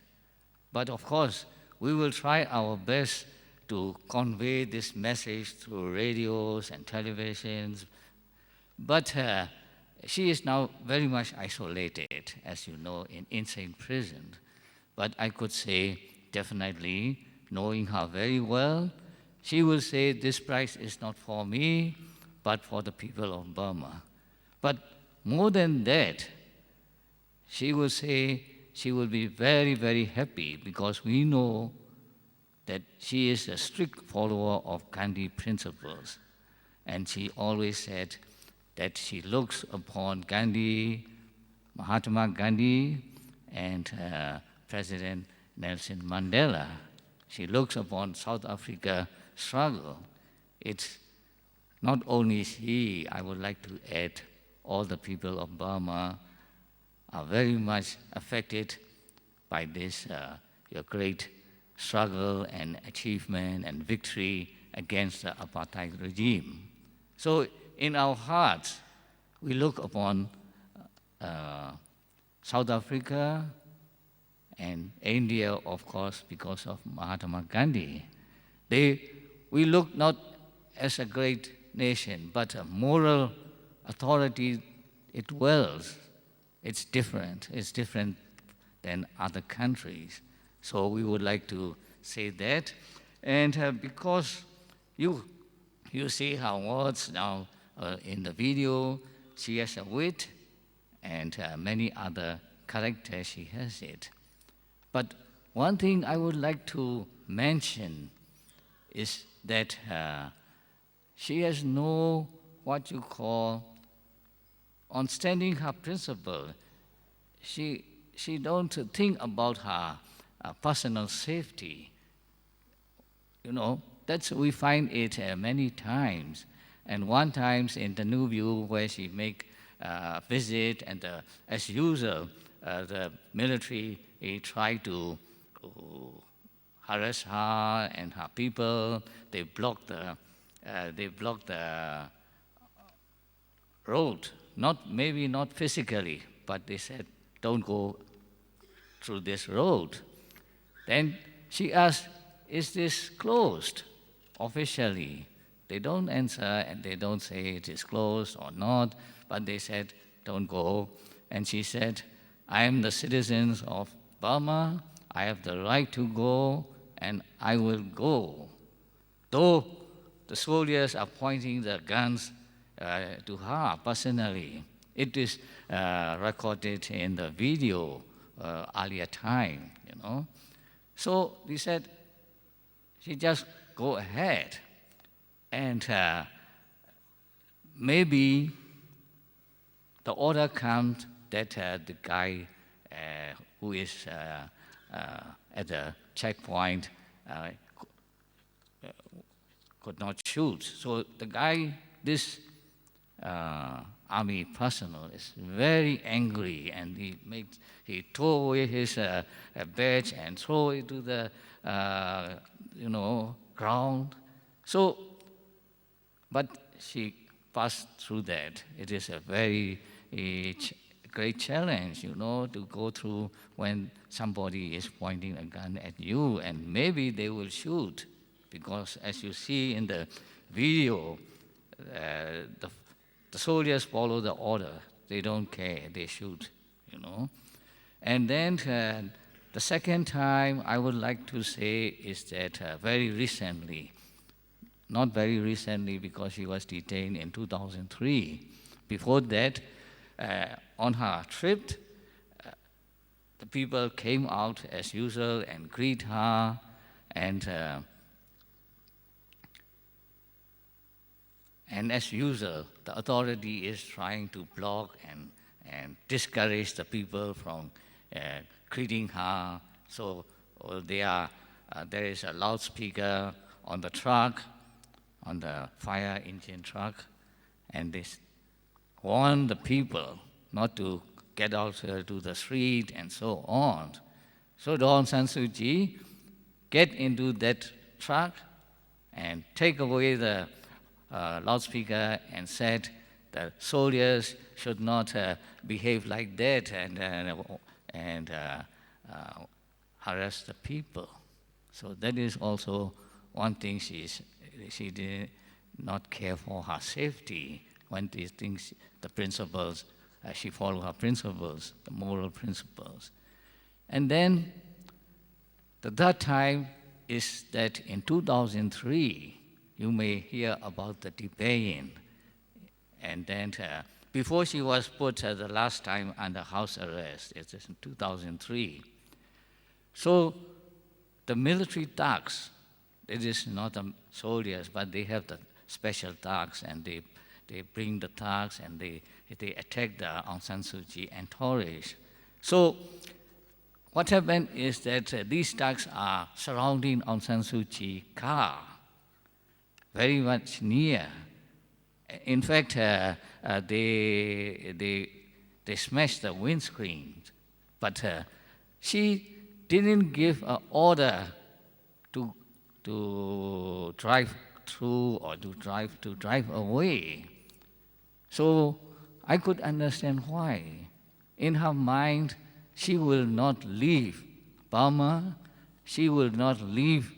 but of course we will try our best to convey this message through radios and televisions. But she is now very much isolated, as you know, in insane prison. But I could say definitely, knowing her very well, she will say this prize is not for me, but for the people of Burma. But more than that, she will say she will be very, very happy because we know that she is a strict follower of Gandhi principles. And she always said, that she looks upon Gandhi, Mahatma Gandhi, and President Nelson Mandela. She looks upon South Africa struggle. It's not only she, I would like to add, all the people of Burma are very much affected by this your great struggle and achievement and victory against the apartheid regime. So in our hearts, we look upon South Africa and India, of course, because of Mahatma Gandhi. We look not as a great nation, but a moral authority. It dwells. It's different. It's different than other countries. So we would like to say that. And because you see her words now in the video, she has a wit, and many other characters she has it. But one thing I would like to mention is that she has no, what you call, on standing her principle, she don't think about her personal safety. You know, we find it many times. And one time in the New View where she make a visit, and as usual, the military try to harass her and her people. They block the road. Maybe not physically, but they said, don't go through this road. Then she asked, is this closed officially? They don't answer, and they don't say it is closed or not, but they said, don't go. And she said, I am the citizen of Burma, I have the right to go, and I will go. Though the soldiers are pointing their guns to her personally. It is recorded in the video earlier time, you know. So they said, she just go ahead. And maybe the order comes that the guy who is at the checkpoint could not shoot. So the guy, this army personnel, is very angry, and he tore away his badge and throw it to the ground. So, but she passed through that. It is a very great challenge, you know, to go through when somebody is pointing a gun at you, and maybe they will shoot, because as you see in the video, the soldiers follow the order. They don't care, they shoot, you know. And then the second time I would like to say is that very recently, not very recently because she was detained in 2003. Before that, on her trip, the people came out as usual and greet her, and as usual, the authority is trying to block and discourage the people from greeting her. So there is a loudspeaker on the truck, on the fire engine truck, and they warn the people not to get out to the street and so on. So Aung San Suu Kyi get into that truck and take away the loudspeaker and said the soldiers should not behave like that and harass the people. So that is also one thing she did not care for her safety when these things, the principles, she followed her principles, the moral principles. And then the third time is that in 2003, you may hear about the Tibetan, and then before she was put the last time under house arrest, it is in 2003. So the military thugs, it is not the soldiers, but they have the special thugs, and they bring the thugs and they attack the Aung San Suu Kyi entourage. So what happened is that these thugs are surrounding Aung San Suu Kyi car, very much near. In fact, they smashed the windscreen, but she didn't give an order to drive through or to drive away. So I could understand why. In her mind, she will not leave Burma, she will not leave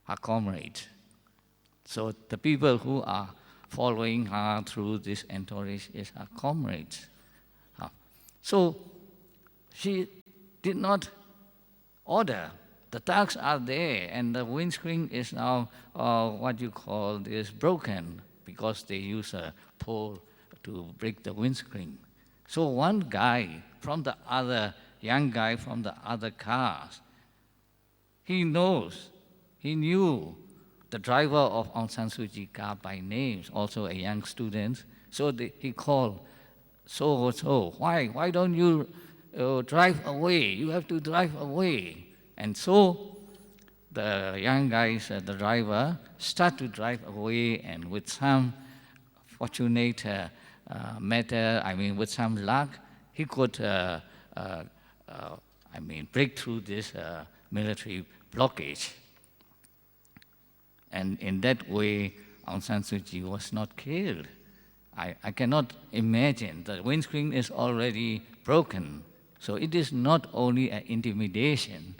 her comrades. So the people who are following her through this entourage is her comrades. So she did not order. The thugs are there, and the windscreen is now what you call this broken because they use a pole to break the windscreen. So one guy from the other, young guy from the other cars, he knew the driver of Aung San Suu Kyi car by name, also a young student. So he called, so, why don't you drive away? You have to drive away. And so the young guy, the driver, start to drive away, and with some fortunate matter, with some luck, he could, break through this military blockage. And in that way, Aung San Suu Kyi was not killed. I cannot imagine. The windscreen is already broken. So it is not only an intimidation,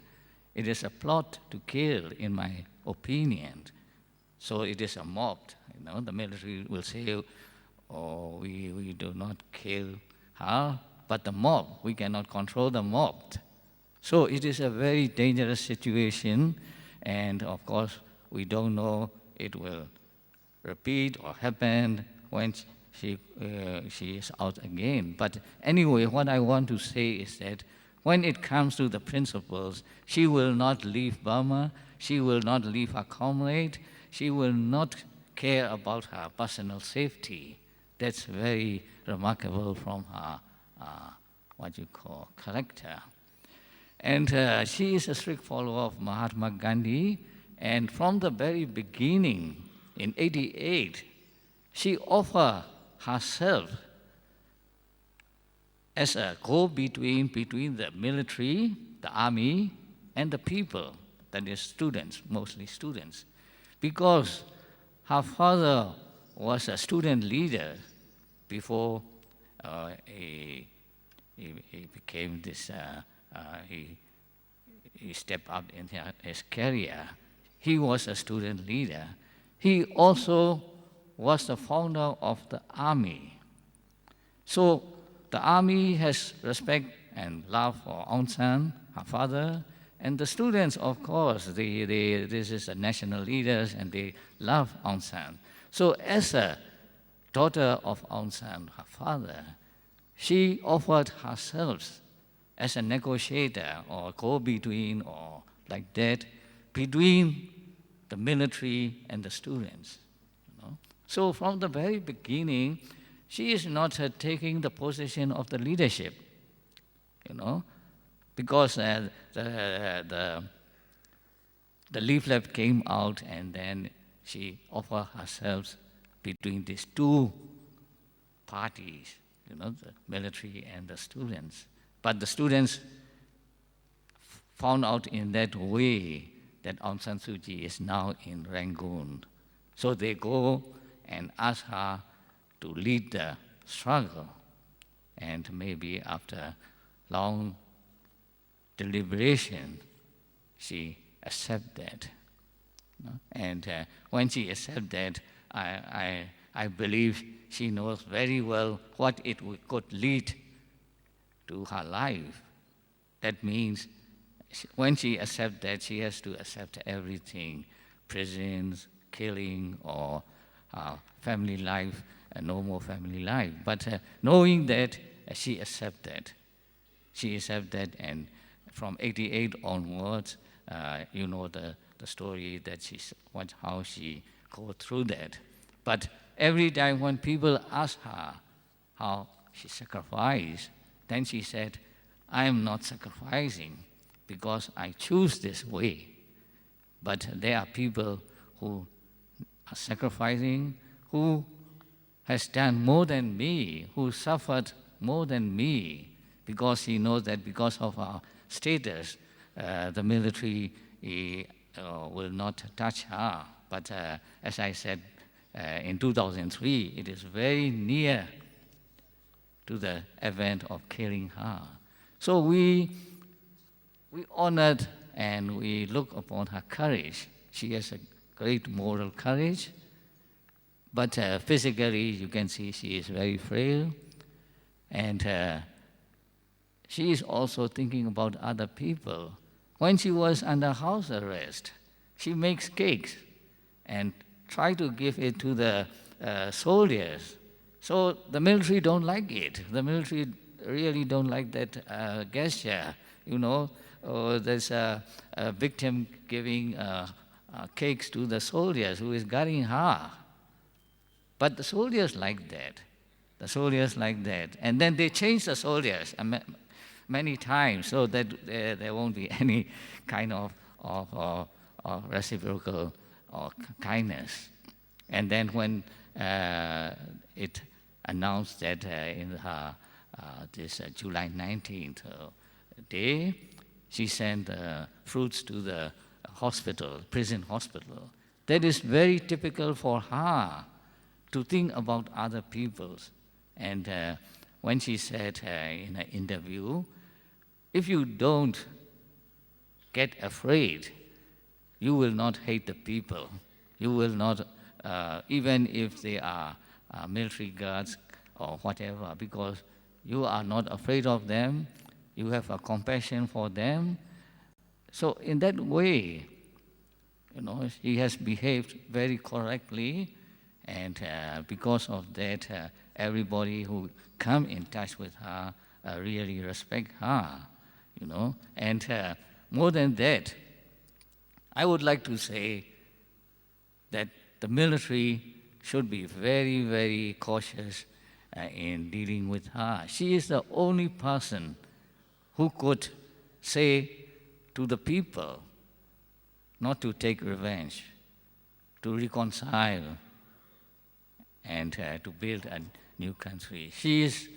it is a plot to kill, in my opinion. So it is a mob. The military will say, oh, we do not kill her, but the mob, we cannot control the mob. So it is a very dangerous situation, and of course, we don't know it will repeat or happen when she is out again. But anyway, what I want to say is that when it comes to the principles, she will not leave Burma, she will not leave her comrade, she will not care about her personal safety. That's very remarkable from her, what you call, character. And she is a strict follower of Mahatma Gandhi, and from the very beginning, in '88, she offered herself as a go-between between the military, the army, and the people, that is students, mostly students. Because her father was a student leader before he became this, he stepped up in his career. He was a student leader. He also was the founder of the army. So the army has respect and love for Aung San, her father, and the students, of course, this is the national leaders, and they love Aung San. So as a daughter of Aung San, her father, she offered herself as a negotiator or go-between or like that between the military and the students. So from the very beginning, she is not taking the position of the leadership, because the leaflet came out, and then she offered herself between these two parties, the military and the students. But the students found out in that way that Aung San Suu Kyi is now in Rangoon. So they go and ask her to lead the struggle. And maybe after long deliberation, she accepted that. And when she accepted that, I believe she knows very well what it could lead to her life. That means when she accepts that, she has to accept everything, prisons, killing, or family life, no more family life. But knowing that, she accepted. She accepted, and from '88 onwards, you know the story that how she go through that. But every time when people ask her how she sacrificed, then she said, I am not sacrificing because I choose this way. But there are people who are sacrificing, who has done more than me, who suffered more than me, because he knows that because of our status, the military will not touch her. But as I said, in 2003, it is very near to the event of killing her. So we honored and we look upon her courage. She has a great moral courage, but physically you can see she is very frail, and she is also thinking about other people. When she was under house arrest, she makes cakes and try to give it to the soldiers. So the military don't like it. The military really don't like that gesture. You know, there's a victim giving cakes to the soldiers who is guarding her. But the soldiers like that. The soldiers like that. And then they change the soldiers many times so that there won't be any kind of reciprocal or kindness. And then when it announced that in her this July 19th day, she sent fruits to the hospital, prison hospital. That is very typical for her, to think about other people's. And when she said in an interview, if you don't get afraid, you will not hate the people. You will not, even if they are military guards or whatever, because you are not afraid of them, you have a compassion for them. So in that way, you know, she has behaved very correctly, and because of that, everybody who come in touch with her really respect her, you know. And more than that, I would like to say that the military should be very, very cautious in dealing with her. She is the only person who could say to the people not to take revenge, to reconcile, and to build a new country. She is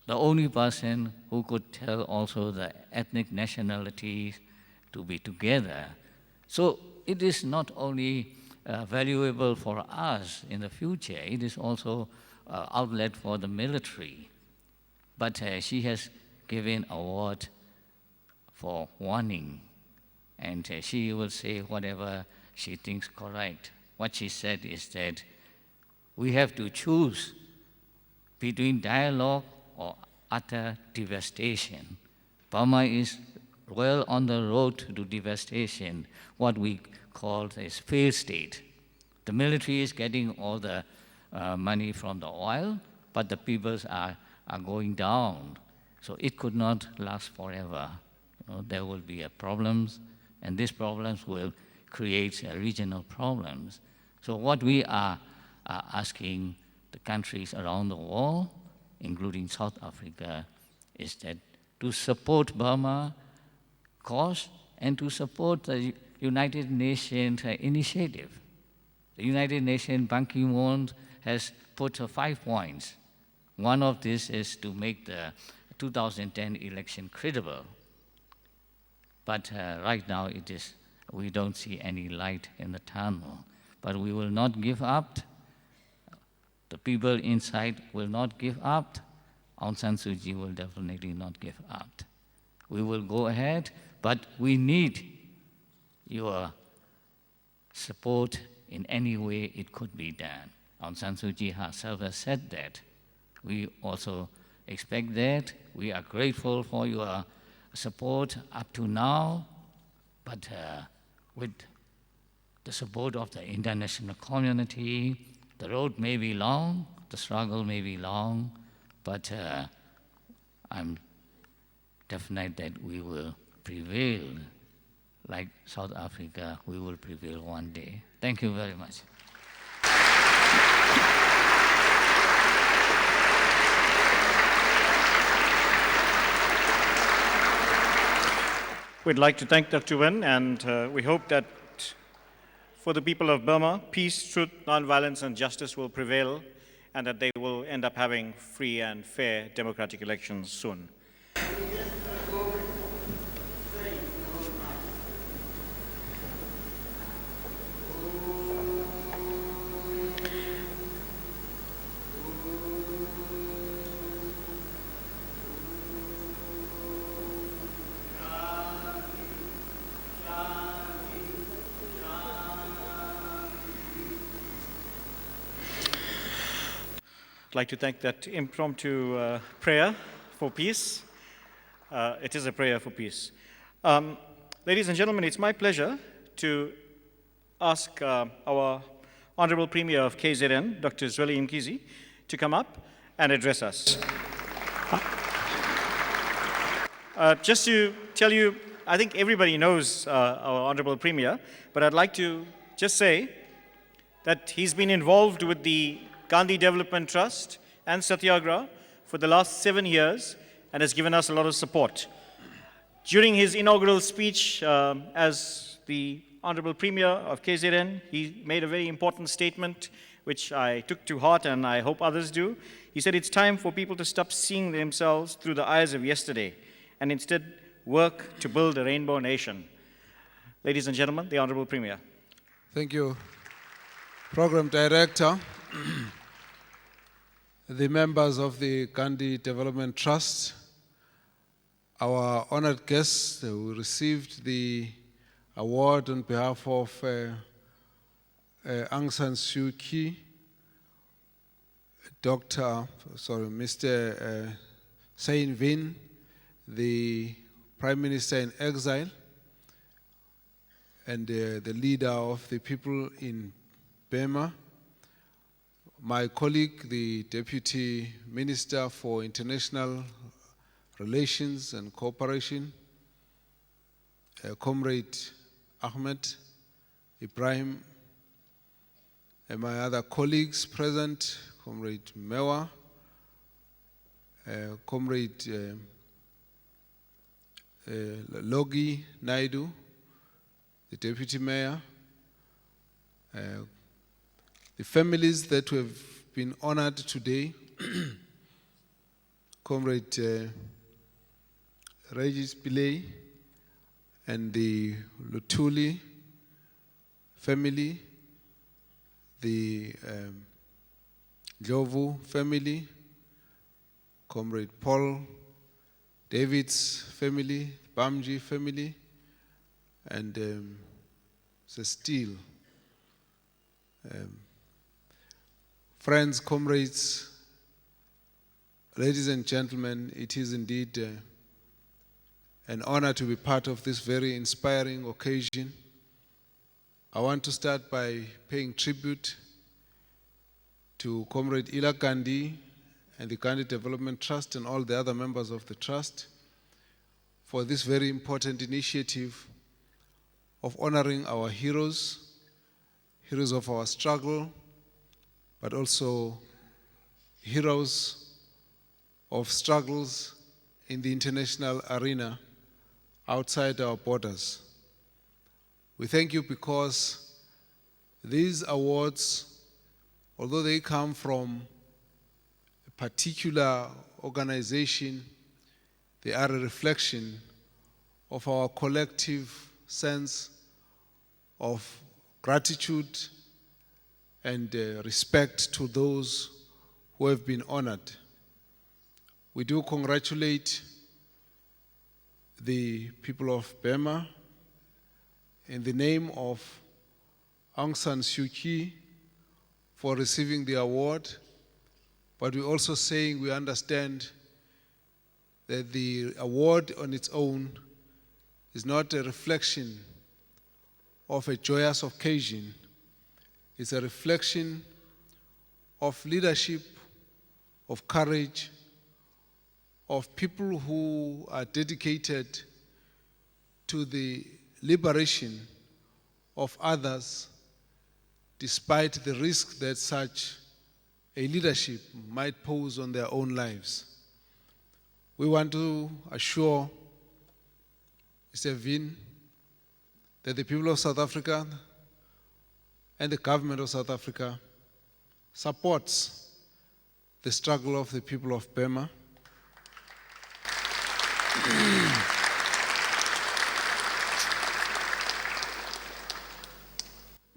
the only person who could tell also the ethnic nationalities to be together. So it is not only valuable for us in the future, it is also outlet for the military. But she has given award for warning, and she will say whatever she thinks correct. What she said is that we have to choose between dialogue or utter devastation. Burma is well on the road to devastation, what we call a failed state. The military is getting all the money from the oil, but the peoples are going down. So it could not last forever. You know, there will be problems, and these problems will create regional problems. So what we are asking the countries around the world, including South Africa, is that to support Burma cause and to support the United Nations initiative. The United Nations Ban Ki-moon has put 5 points. One of these is to make the 2010 election credible. But right now we don't see any light in the tunnel. But we will not give up. The people inside will not give up. Aung San Suu Kyi will definitely not give up. We will go ahead, but we need your support in any way it could be done. Aung San Suu Kyi herself has said that. We also expect that. We are grateful for your support up to now, but with the support of the international community, the road may be long, the struggle may be long, but I'm definite that we will prevail. Like South Africa, we will prevail one day. Thank you very much. We'd like to thank Dr. Wen, and we hope that for the people of Burma, peace, truth, nonviolence, and justice will prevail, and that they will end up having free and fair democratic elections soon. I'd like to thank that impromptu prayer for peace. It is a prayer for peace. Ladies and gentlemen, it's my pleasure to ask our Honorable Premier of KZN, Dr. Zweli Mkhize, to come up and address us. Just to tell you, I think everybody knows our Honorable Premier, but I'd like to just say that he's been involved with the Gandhi Development Trust and Satyagraha for the last 7 years and has given us a lot of support. During his inaugural speech as the Honorable Premier of KZN, he made a very important statement which I took to heart and I hope others do. He said it's time for people to stop seeing themselves through the eyes of yesterday and instead work to build a rainbow nation. Ladies and gentlemen, the Honorable Premier. Thank you, Program Director, the members of the Gandhi Development Trust, our honored guests who received the award on behalf of Aung San Suu Kyi, Mr. Sein Vin, the Prime Minister in exile, and the leader of the people in Burma, my colleague, the Deputy Minister for International Relations and Cooperation, Comrade Ahmed Ibrahim, and my other colleagues present, Comrade Mewa, Comrade Logi Naidu, the Deputy Mayor, the families that have been honored today, Comrade Regis Pillay and the Lutuli family, the Jovu family, Comrade Paul David's family, Bamji family, and Steele. Friends, comrades, ladies and gentlemen, it is indeed an honor to be part of this very inspiring occasion. I want to start by paying tribute to Comrade Ila Gandhi and the Gandhi Development Trust and all the other members of the trust for this very important initiative of honoring our heroes of our struggle, but also heroes of struggles in the international arena outside our borders. We thank you because these awards, although they come from a particular organization, they are a reflection of our collective sense of gratitude and respect to those who have been honored. We do congratulate the people of Burma in the name of Aung San Suu Kyi for receiving the award, but we're also saying we understand that the award on its own is not a reflection of a joyous occasion. It's a reflection of leadership, of courage, of people who are dedicated to the liberation of others despite the risk that such a leadership might pose on their own lives. We want to assure Mr. Vin, that the people of South Africa and the government of South Africa supports the struggle of the people of Burma.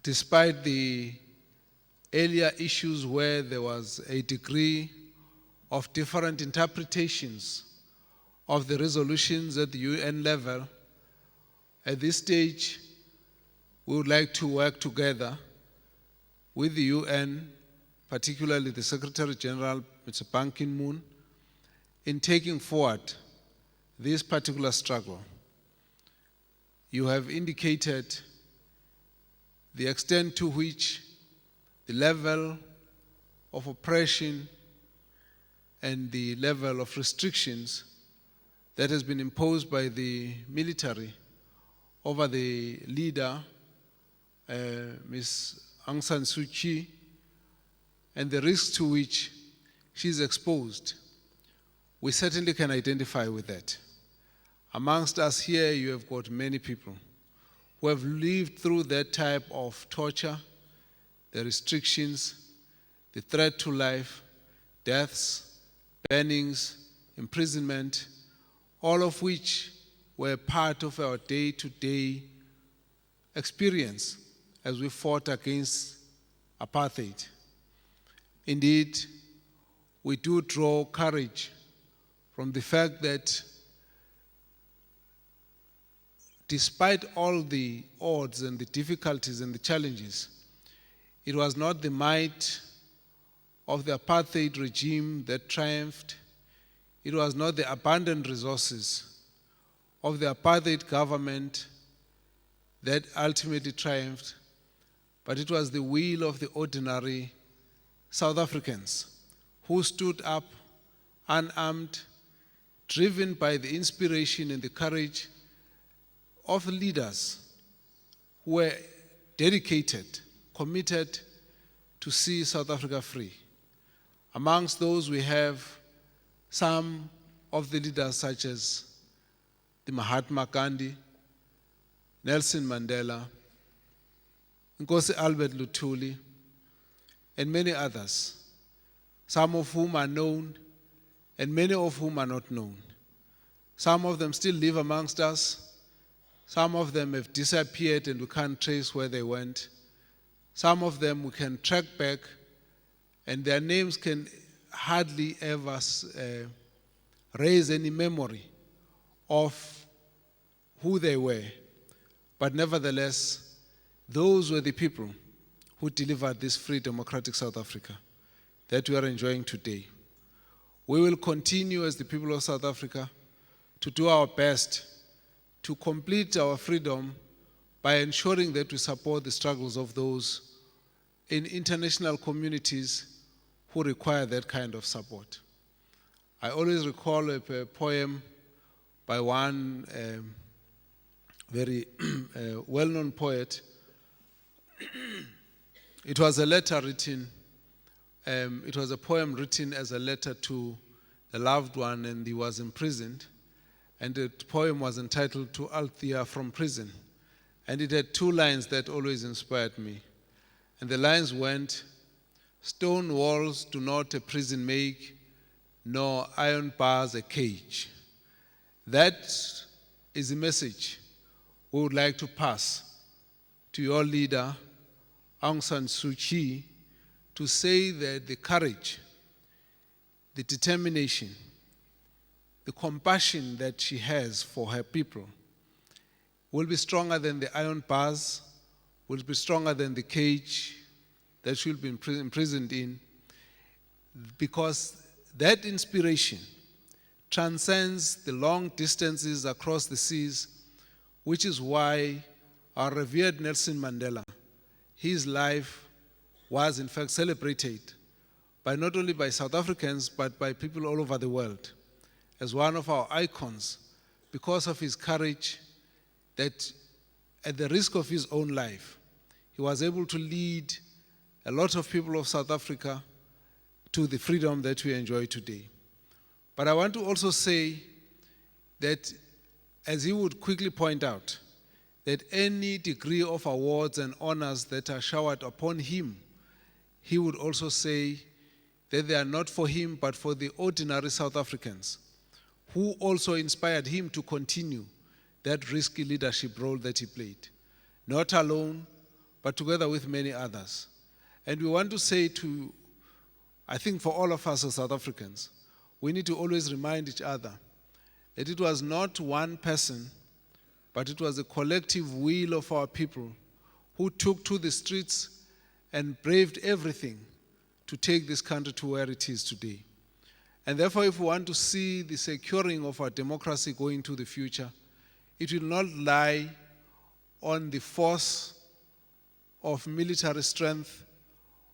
Despite the earlier issues where there was a degree of different interpretations of the resolutions at the UN level, at this stage, we would like to work together with the UN, particularly the Secretary General, Mr. Ban Ki-moon, in taking forward this particular struggle. You have indicated the extent to which the level of oppression and the level of restrictions that has been imposed by the military over the leader, Ms. Aung San Suu Kyi, and the risks to which she is exposed. We certainly can identify with that. Amongst us here, you have got many people who have lived through that type of torture, the restrictions, the threat to life, deaths, bannings, imprisonment, all of which were part of our day-to-day experience as we fought against apartheid. Indeed, we do draw courage from the fact that despite all the odds and the difficulties and the challenges, it was not the might of the apartheid regime that triumphed. It was not the abundant resources of the apartheid government that ultimately triumphed, but it was the will of the ordinary South Africans who stood up unarmed, driven by the inspiration and the courage of leaders who were dedicated, committed to see South Africa free. Amongst those, we have some of the leaders such as the Mahatma Gandhi, Nelson Mandela, Nkosi Albert Luthuli, and many others, some of whom are known and many of whom are not known. Some of them still live amongst us. Some of them have disappeared and we can't trace where they went. Some of them we can track back and their names can hardly ever raise any memory of who they were. But nevertheless, those were the people who delivered this free democratic South Africa that we are enjoying today. We will continue as the people of South Africa to do our best to complete our freedom by ensuring that we support the struggles of those in international communities who require that kind of support. I always recall a poem by one very well-known poet. It was a letter written, it was a poem written as a letter to a loved one, and he was imprisoned. And the poem was entitled To Althea from Prison. And it had two lines that always inspired me. And the lines went, "Stone walls do not a prison make, nor iron bars a cage." That is a message we would like to pass to your leader, Aung San Suu Kyi, to say that the courage, the determination, the compassion that she has for her people will be stronger than the iron bars, will be stronger than the cage that she'll be imprisoned in, because that inspiration transcends the long distances across the seas, which is why our revered Nelson Mandela, his life was in fact celebrated by not only by South Africans, but by people all over the world as one of our icons because of his courage that at the risk of his own life, he was able to lead a lot of people of South Africa to the freedom that we enjoy today. But I want to also say that as he would quickly point out, that any degree of awards and honors that are showered upon him, he would also say that they are not for him, but for the ordinary South Africans, who also inspired him to continue that risky leadership role that he played. Not alone, but together with many others. And we want to say to, I think for all of us as South Africans, we need to always remind each other that it was not one person, but it was a collective will of our people who took to the streets and braved everything to take this country to where it is today. And therefore, if we want to see the securing of our democracy going to the future, it will not lie on the force of military strength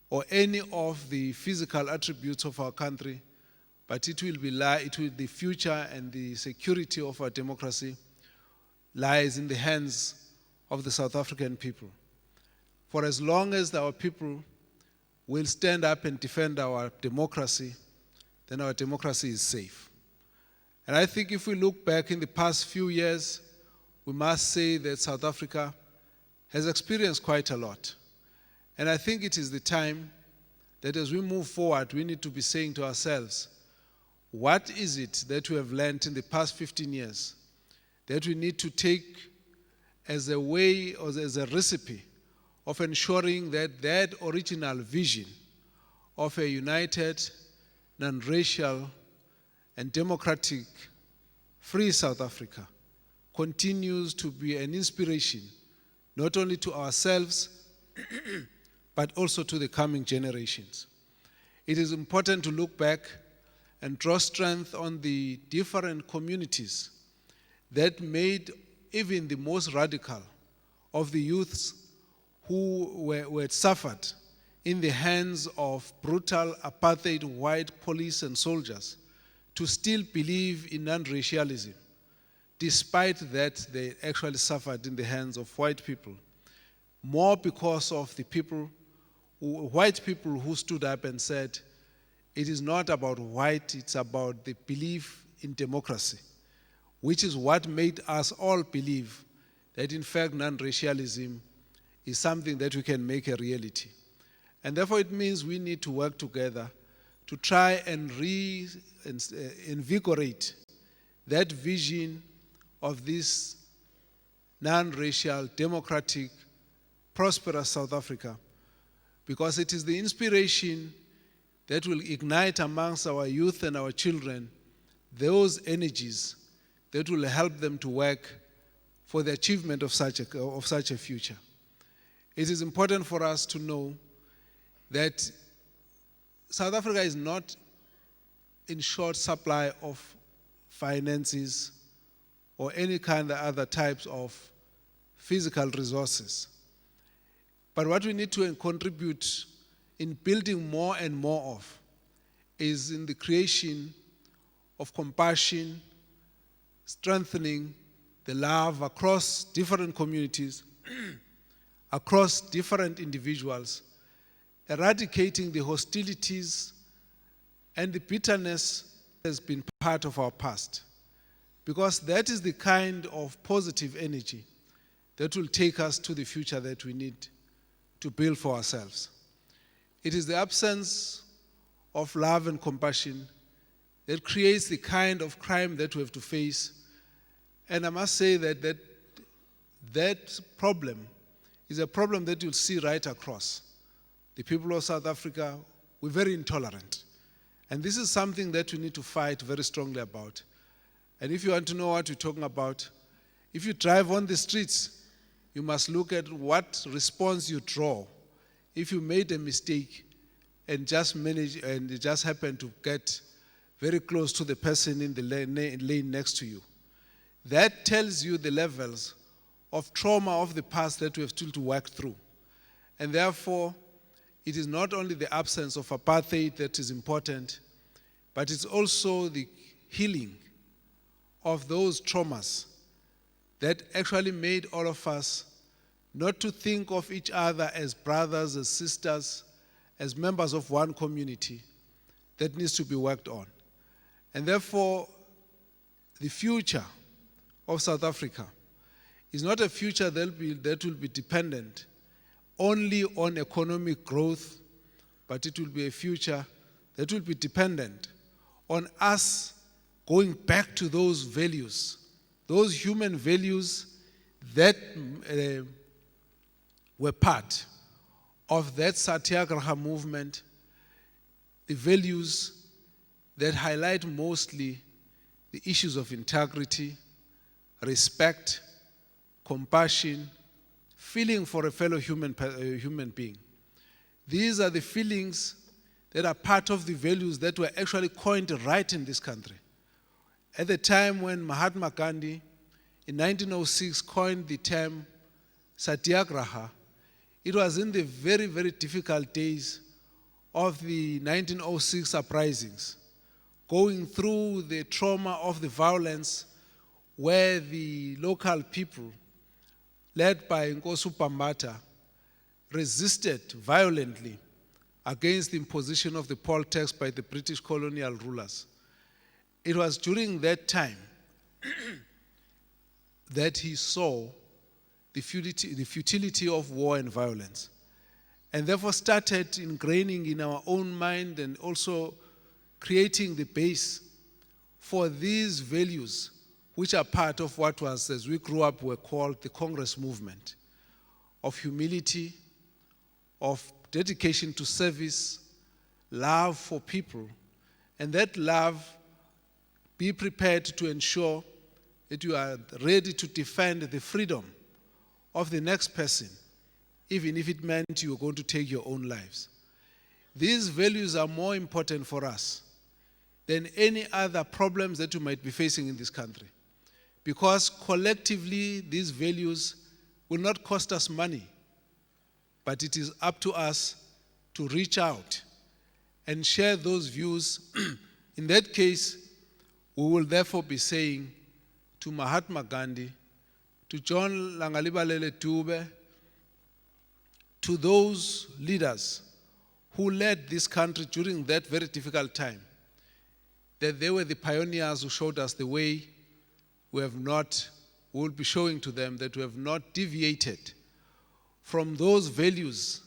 or any of the physical attributes of our country, but the future and the security of our democracy lies in the hands of the South African people. For as long as our people will stand up and defend our democracy, then our democracy is safe. And I think if we look back in the past few years, we must say that South Africa has experienced quite a lot. And I think it is the time that as we move forward, we need to be saying to ourselves, what is it that we have learned in the past 15 years that we need to take as a way or as a recipe of ensuring that that original vision of a united, non-racial, and democratic, free South Africa continues to be an inspiration, not only to ourselves, but also to the coming generations. It is important to look back and draw strength on the different communities that made even the most radical of the youths who were suffered in the hands of brutal apartheid white police and soldiers to still believe in non-racialism, despite that they actually suffered in the hands of white people, more because of the white people who stood up and said, it is not about white, it's about the belief in democracy, which is what made us all believe that in fact non-racialism is something that we can make a reality. And therefore it means we need to work together to try and invigorate that vision of this non-racial, democratic, prosperous South Africa, because it is the inspiration that will ignite amongst our youth and our children those energies that will help them to work for the achievement of such a future. It is important for us to know that South Africa is not in short supply of finances or any kind of other types of physical resources. But what we need to contribute in building more and more of is in the creation of compassion, strengthening the love across different communities, across different individuals, eradicating the hostilities and the bitterness that has been part of our past. Because that is the kind of positive energy that will take us to the future that we need to build for ourselves. It is the absence of love and compassion that creates the kind of crime that we have to face. And I must say that problem is a problem that you'll see right across. The people of South Africa, we're very intolerant. And this is something that we need to fight very strongly about. And if you want to know what we're talking about, if you drive on the streets, you must look at what response you draw. If you made a mistake and just happen to get very close to the person in the lane next to you, that tells you the levels of trauma of the past that we have still to work through. And therefore, it is not only the absence of apartheid that is important, but it's also the healing of those traumas that actually made all of us not to think of each other as brothers, as sisters, as members of one community that needs to be worked on. And therefore, the future of South Africa is not a future that will be dependent only on economic growth, but it will be a future that will be dependent on us going back to those values, those human values that were part of that Satyagraha movement, the values that highlight mostly the issues of integrity, respect, compassion, feeling for a fellow human being. These are the feelings that are part of the values that were actually coined right in this country. At the time when Mahatma Gandhi, in 1906, coined the term Satyagraha, it was in the very, very difficult days of the 1906 uprisings, going through the trauma of the violence where the local people, led by Nkosi Pambata, resisted violently against the imposition of the poll tax by the British colonial rulers. It was during that time that he saw the futility of war and violence, and therefore started ingraining in our own mind and also creating the base for these values, which are part of what was, as we grew up, were called the Congress movement, of humility, of dedication to service, love for people, and that love, be prepared to ensure that you are ready to defend the freedom of the next person, even if it meant you were going to take your own lives. These values are more important for us than any other problems that you might be facing in this country, because collectively these values will not cost us money, but it is up to us to reach out and share those views. In that case, we will therefore be saying to Mahatma Gandhi, to John Langalibalele Dube, to those leaders who led this country during that very difficult time, that they were the pioneers who showed us the way. We will be showing to them that we have not deviated from those values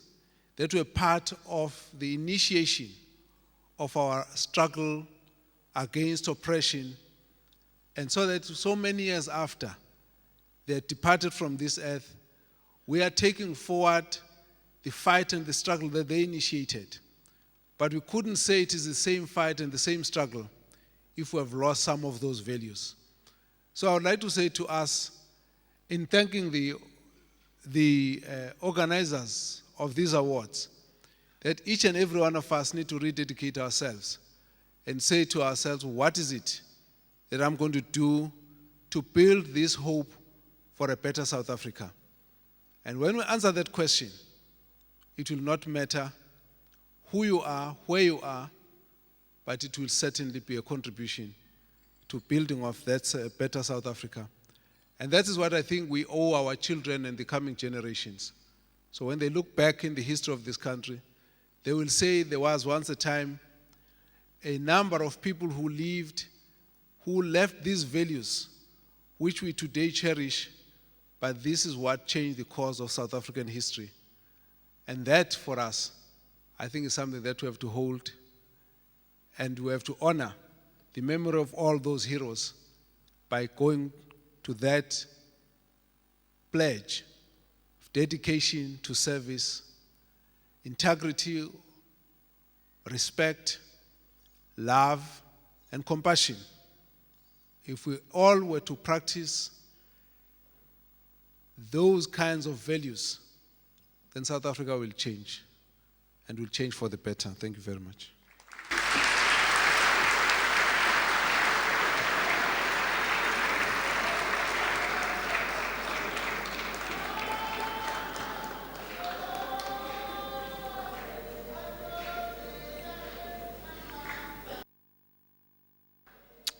that were part of the initiation of our struggle against oppression, and so that so many years after they had departed from this earth, we are taking forward the fight and the struggle that they initiated. But we couldn't say it is the same fight and the same struggle if we have lost some of those values. So I would like to say to us, in thanking the organizers of these awards, that each and every one of us need to rededicate ourselves and say to ourselves, what is it that I'm going to do to build this hope for a better South Africa? And when we answer that question, it will not matter who you are, where you are, but it will certainly be a contribution to building of that better South Africa. And that is what I think we owe our children and the coming generations. So when they look back in the history of this country, they will say there was once a time a number of people who left these values, which we today cherish, but this is what changed the course of South African history. And that, for us, I think is something that we have to hold, and we have to honor the memory of all those heroes by going to that pledge of dedication to service, integrity, respect, love, and compassion. If we all were to practice those kinds of values, then South Africa will change, and will change for the better. Thank you very much.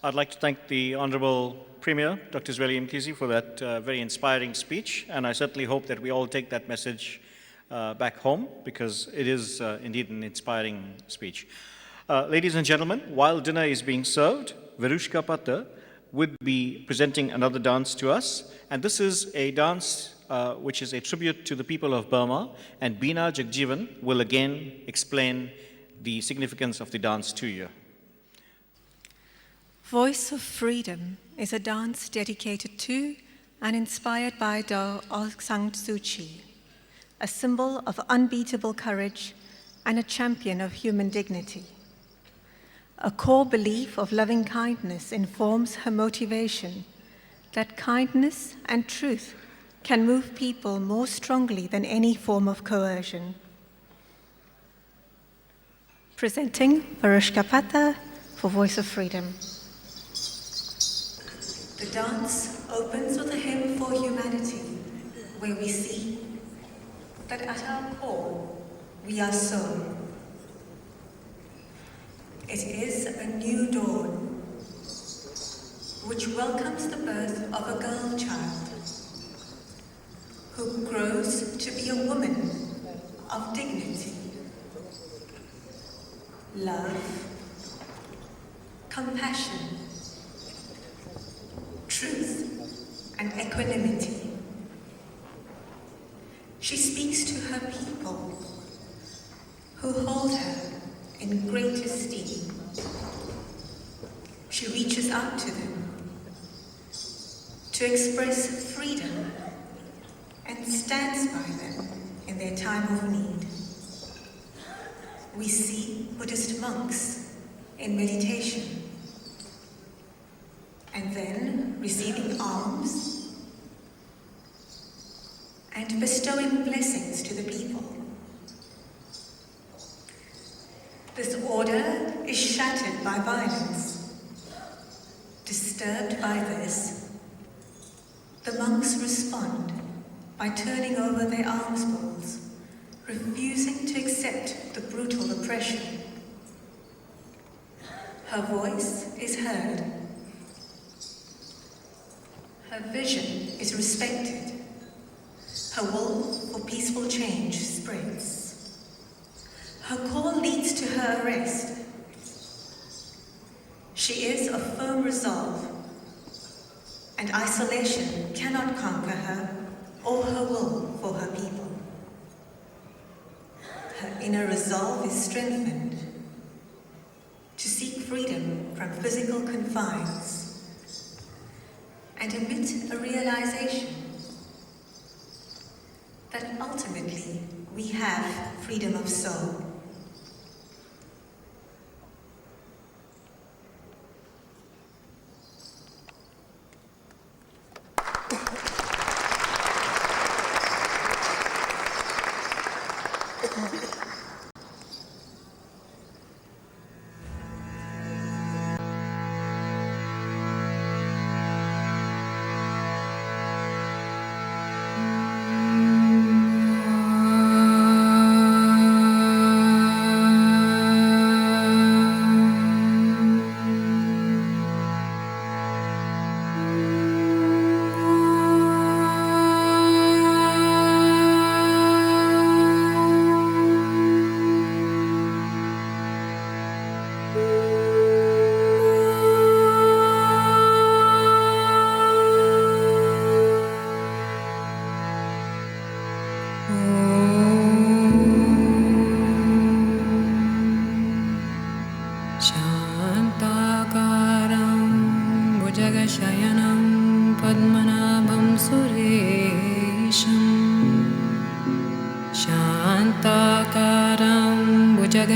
I'd like to thank the Honorable Premier, Dr. Zweli Mkhize, for that very inspiring speech, and I certainly hope that we all take that message back home, because it is indeed an inspiring speech. Ladies and gentlemen, while dinner is being served, Verushka Patta, would be presenting another dance to us. And this is a dance which is a tribute to the people of Burma. And Beena Jagjivan will again explain the significance of the dance to you. Voice of Freedom is a dance dedicated to and inspired by Aung San Suu Kyi, a symbol of unbeatable courage and a champion of human dignity. A core belief of loving kindness informs her motivation that kindness and truth can move people more strongly than any form of coercion. Presenting Varushka Pata for Voice of Freedom. The dance opens with a hymn for humanity, where we see that at our core, we are soul. It is a new dawn, which welcomes the birth of a girl child, who grows to be a woman of dignity, love, compassion, truth, and equanimity. She speaks to her people, who hold her in great esteem. She reaches out to them to express freedom and stands by them in their time of need. We see Buddhist monks in meditation, and then receiving alms and bestowing blessings to the people. This order is shattered by violence. Disturbed by this, the monks respond by turning over their alms bowls, refusing to accept the brutal oppression. Her voice is heard. Her vision is respected. Her will for peaceful change spreads. Her call leads to her arrest. She is of firm resolve, and isolation cannot conquer her or her will for her people. Her inner resolve is strengthened to seek freedom from physical confines and emit a realization that ultimately we have freedom of soul.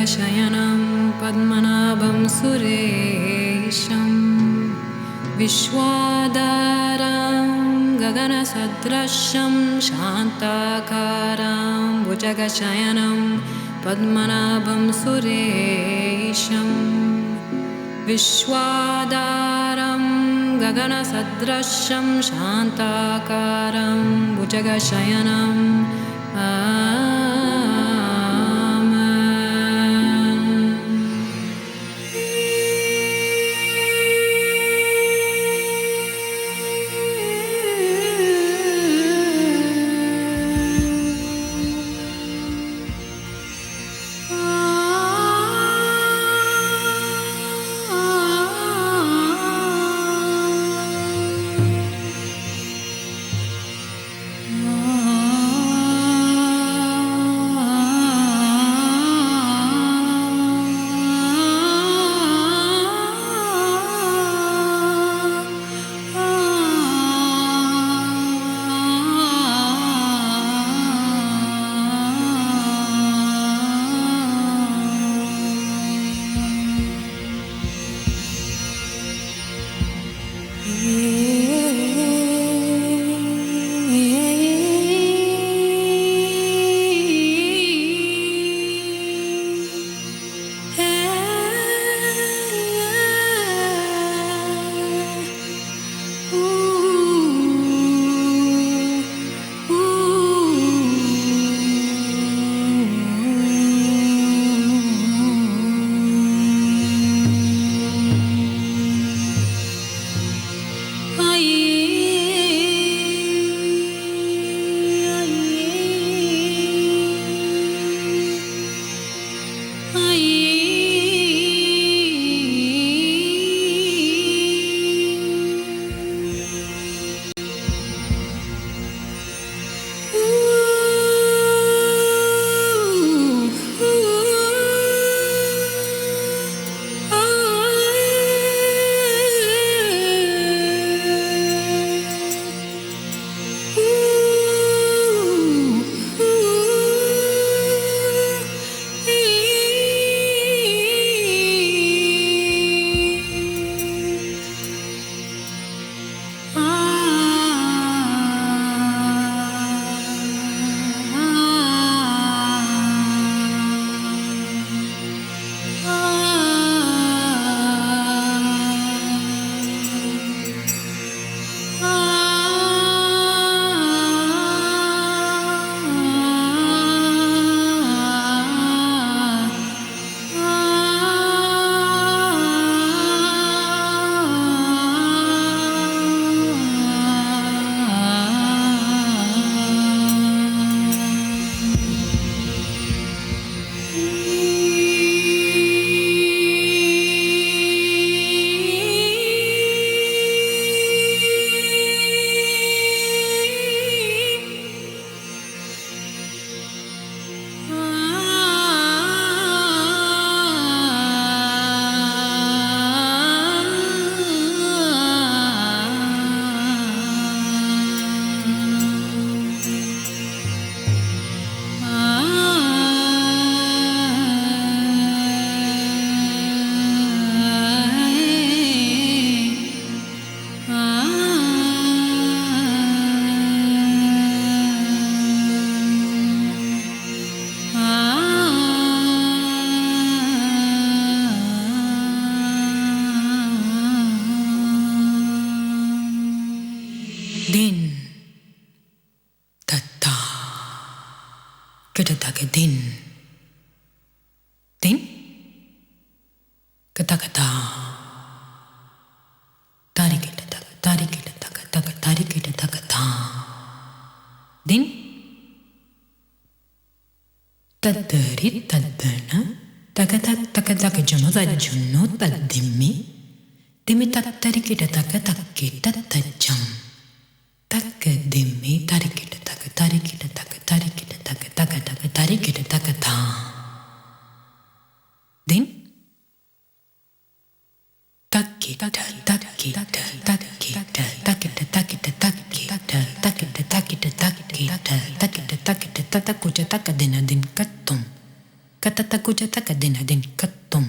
शयनं पद्मनाभं सुरेशं विश्वाधारं गगनसदृशं शान्ताकारं भुजगशयनं पद्मनाभं सुरेशं विश्वाधारं गगनसदृशं शान्ताकारं भुजगशयनं Kitaka din. Din? Katakata. Tarikitaka, tarikitaka, tarikitaka, Din? Tadari, tadana. Takataka, junoda, juno, tadimi. Dimi tarikitaka, takita, Takadimi tarikita taka tarikita taka tarikita taka taka taka tarikita taka ta. Din? Takita takita takita takita takita takita takita takita takita takita takita tatakuja takadina din katum. Katatakuja takadina din katum.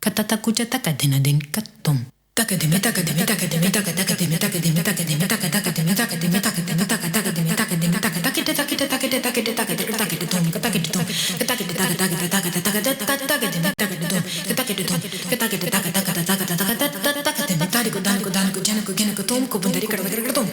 Katatakuja takadina din katum. Takadimi takadimi takadimi takadimi takadimi takadimi takadimi takadimi takadimi takadimi takadimi takadimi takadimi takadimi takita takita takita takita takita takita tum takita tum takita takita takita takita takita takadimi takita tum takita tum takita takita takita takita takadimi tariku daniku daniku janiku geniku tum kubundari kadakada tum.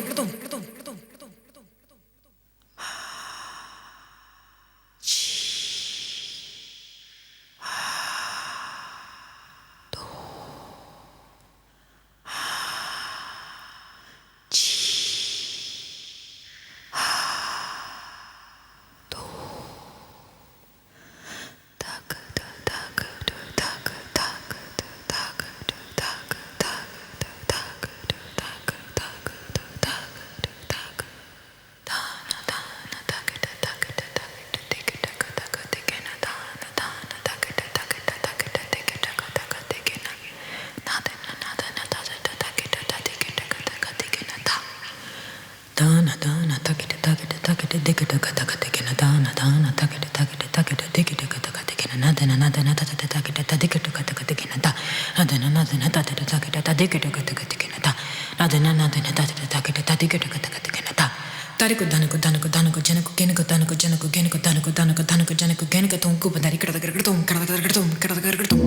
Dana dana takita takita takita dikita kata katikina dana dana takita takita takita dikita kata katikina nadana nadana takita takita takita kata katikina da nadana nadana takita takita takita kata katikina da nadana nadana takita takita takita kata katikina da tariku danaku danaku danaku janaku genaku danaku janaku genaku danaku danaku danaku janaku genaku tum kubandari kada kada tum kada kada tum kada kada tum.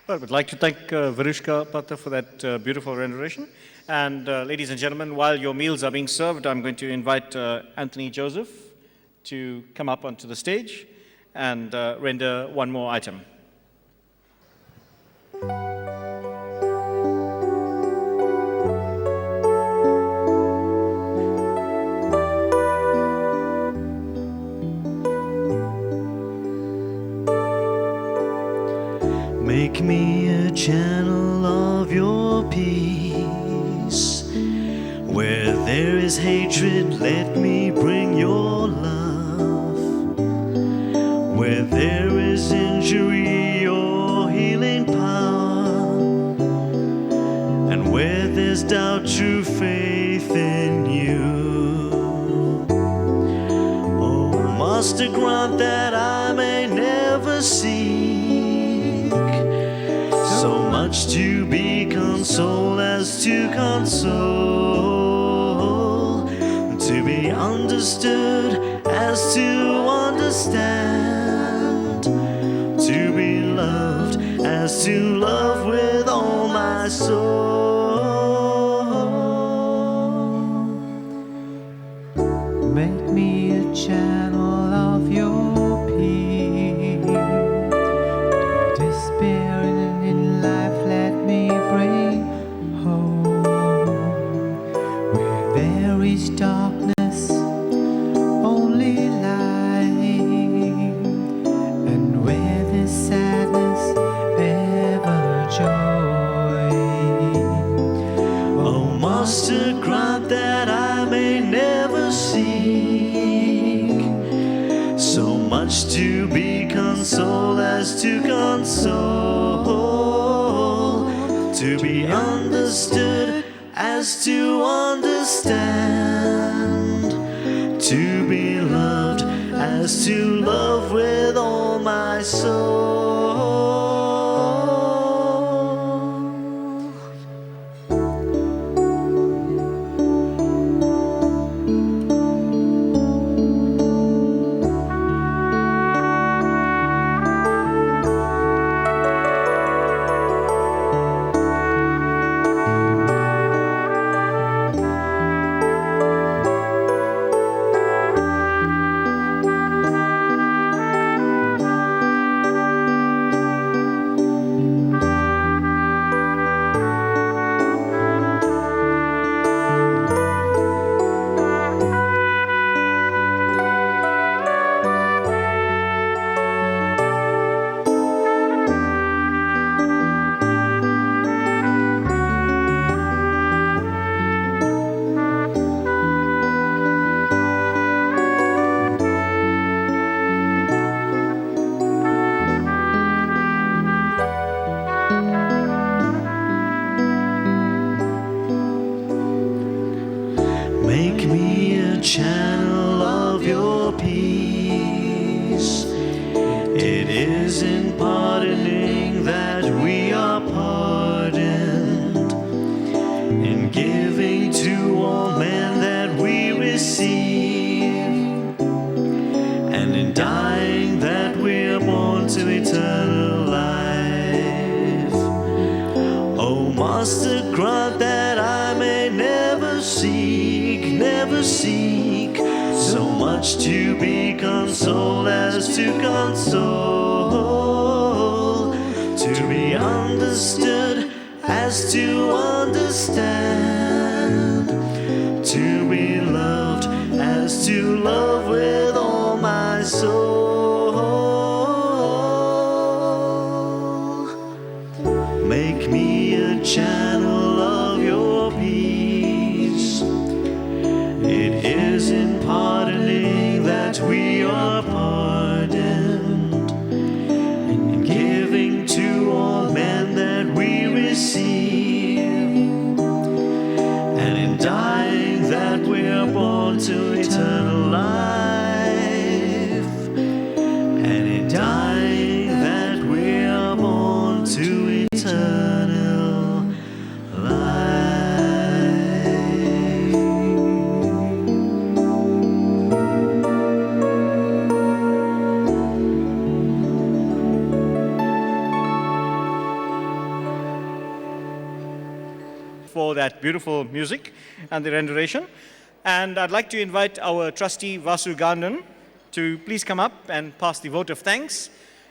Well, we'd like to thank Virushka Pata for that beautiful rendition. And ladies and gentlemen, while your meals are being served, I'm going to invite Anthony Joseph to come up onto the stage and render one more item. Make me a channel of your peace. Where there is hatred, let me bring your love. Where there is injury, your healing power. And where there's doubt, true faith in you. Oh, Master, grant that I may never see so much to be consoled as to console, to be understood as to understand, to be loved as to love with all my soul. Make me a channel of your peace. Despair in life, let me bring home. Where there is darkness, only light. And where there's sadness, ever joy. Oh, Master, grant that I may never seek so much to be consoled as to console, to be understood as to understand, to be loved as to love with all my soul. is in pardoning that we are pardoned, in giving to all men that we receive, and in dying that we are born to eternal life. O Master, grant that I may never seek so much to be consoled as to console, to be understood as to understand, to be loved as to love with all my soul. Make me a channel of your peace. It is in pardoning that we are pardoned, in giving to all men that we receive, and in dying that we are born to eternal life, and in dying that we are born to eternal life. For that beautiful music and the rendition. And I'd like to invite our trustee, Vasu Gandhan, to please come up and pass the vote of thanks.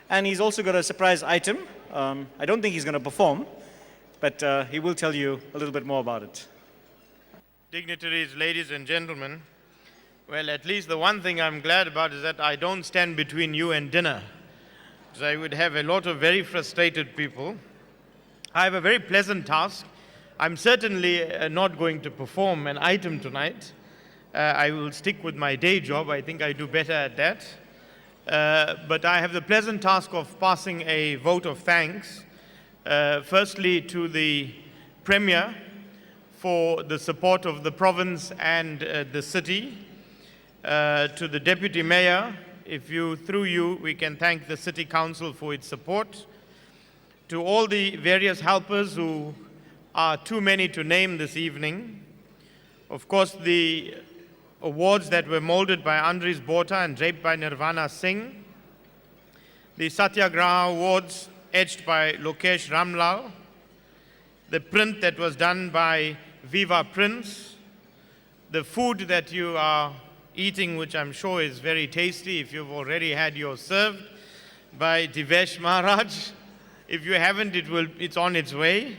And he's also got a surprise item. I don't think he's going to perform, but he will tell you a little bit more about it. Dignitaries, ladies and gentlemen, well, at least the one thing I'm glad about is that I don't stand between you and dinner, because I would have a lot of very frustrated people. I have a very pleasant task. I'm certainly not going to perform an item tonight. I will stick with my day job. I think I do better at that. But I have the pleasant task of passing a vote of thanks, firstly to the Premier for the support of the province and the city, to the Deputy Mayor, through you, we can thank the City Council for its support, to all the various helpers who are too many to name this evening. Of course, the awards that were molded by Andries Botha and draped by Nirvana Singh, the Satyagraha Awards etched by Lokesh Ramlal, the print that was done by Viva Prince, the food that you are eating, which I'm sure is very tasty if you've already had yours served, by Divesh Maharaj. If you haven't, it's on its way.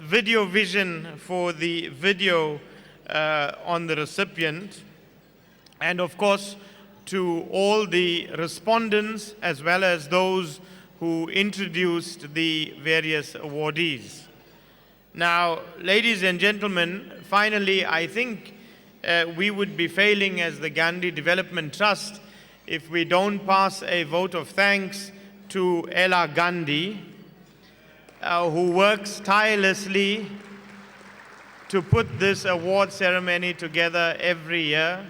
Video vision for the video on the recipient, and of course to all the respondents as well as those who introduced the various awardees. Now, ladies and gentlemen, finally I think we would be failing as the Gandhi Development Trust if we don't pass a vote of thanks to Ella Gandhi, who works tirelessly to put this award ceremony together every year.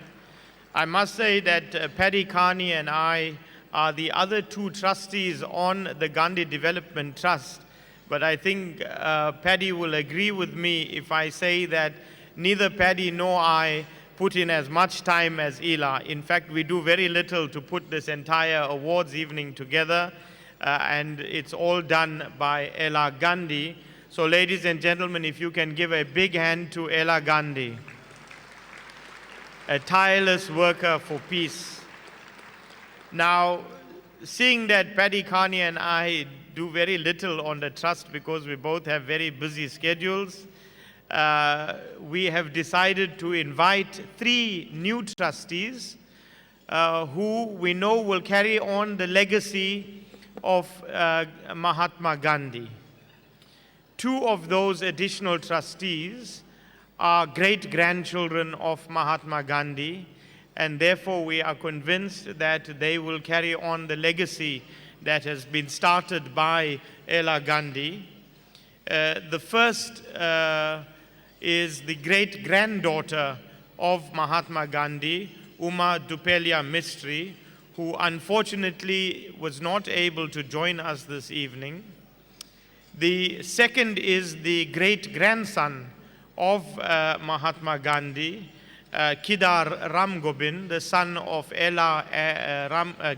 I must say that Paddy Carney and I are the other two trustees on the Gandhi Development Trust, but I think Paddy will agree with me if I say that neither Paddy nor I put in as much time as Ella. In fact, we do very little to put this entire awards evening together. And it's all done by Ella Gandhi. So ladies and gentlemen, if you can give a big hand to Ella Gandhi, a tireless worker for peace. Now, seeing that Paddy Carney and I do very little on the trust because we both have very busy schedules, we have decided to invite 3 new trustees who we know will carry on the legacy of Mahatma Gandhi. 2 of those additional trustees are great-grandchildren of Mahatma Gandhi, and therefore we are convinced that they will carry on the legacy that has been started by Ella Gandhi. The first is the great-granddaughter of Mahatma Gandhi, Uma Dupelia Mistry, who unfortunately was not able to join us this evening. The second is the great-grandson of Mahatma Gandhi, Kedar Ramgobind, the son of Ella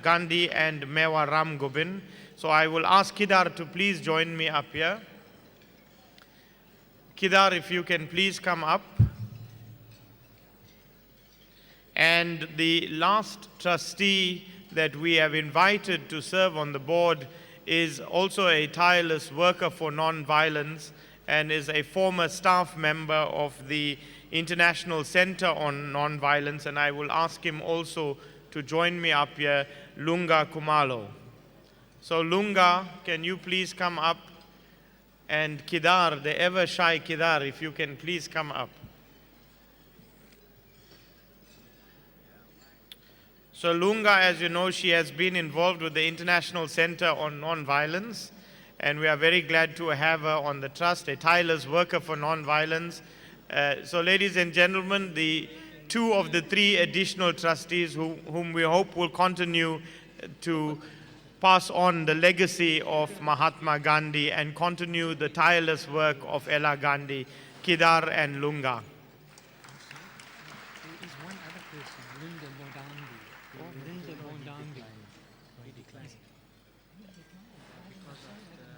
Gandhi and Mewa Ramgobind. So I will ask Kedar to please join me up here. Kedar, if you can please come up. And the last trustee that we have invited to serve on the board is also a tireless worker for non-violence and is a former staff member of the International Center on Non-Violence, and I will ask him also to join me up here, Lunga Kumalo. So Lunga, can you please come up? And Kedar, the ever-shy Kedar, if you can please come up. So Lunga, as you know, she has been involved with the International Center on Non-Violence, and we are very glad to have her on the trust, a tireless worker for non-violence. So ladies and gentlemen, the two of the three additional trustees whom we hope will continue to pass on the legacy of Mahatma Gandhi and continue the tireless work of Ella Gandhi, Kedar and Lunga.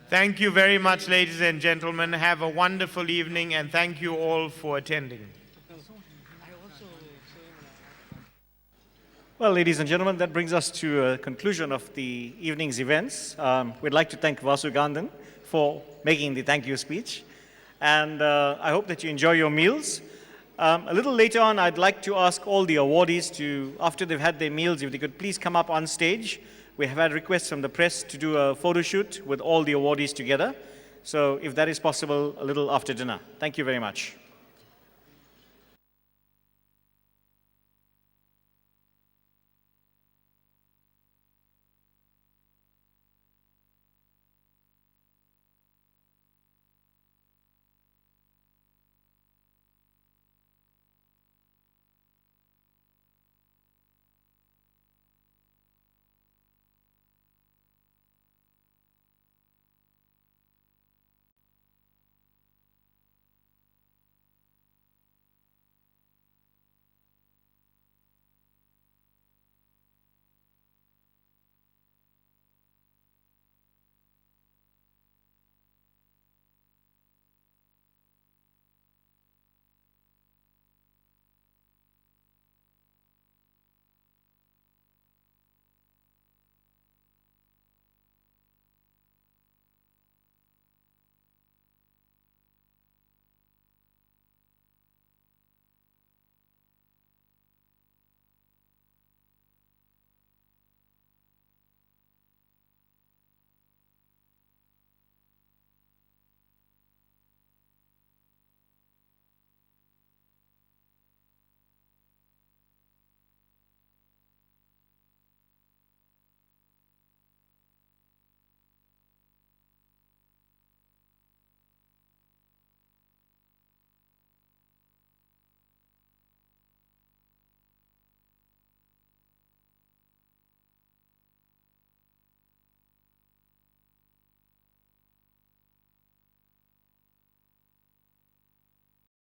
Thank you very much, ladies and gentlemen. Have a wonderful evening, and thank you all for attending. Well, ladies and gentlemen, that brings us to a conclusion of the evening's events. We'd like to thank Vasu Gandhan for making the thank you speech. And I hope that you enjoy your meals. A little later on, I'd like to ask all the awardees to, after they've had their meals, if they could please come up on stage. We have had requests from the press to do a photo shoot with all the awardees together. So if that is possible, a little after dinner. Thank you very much.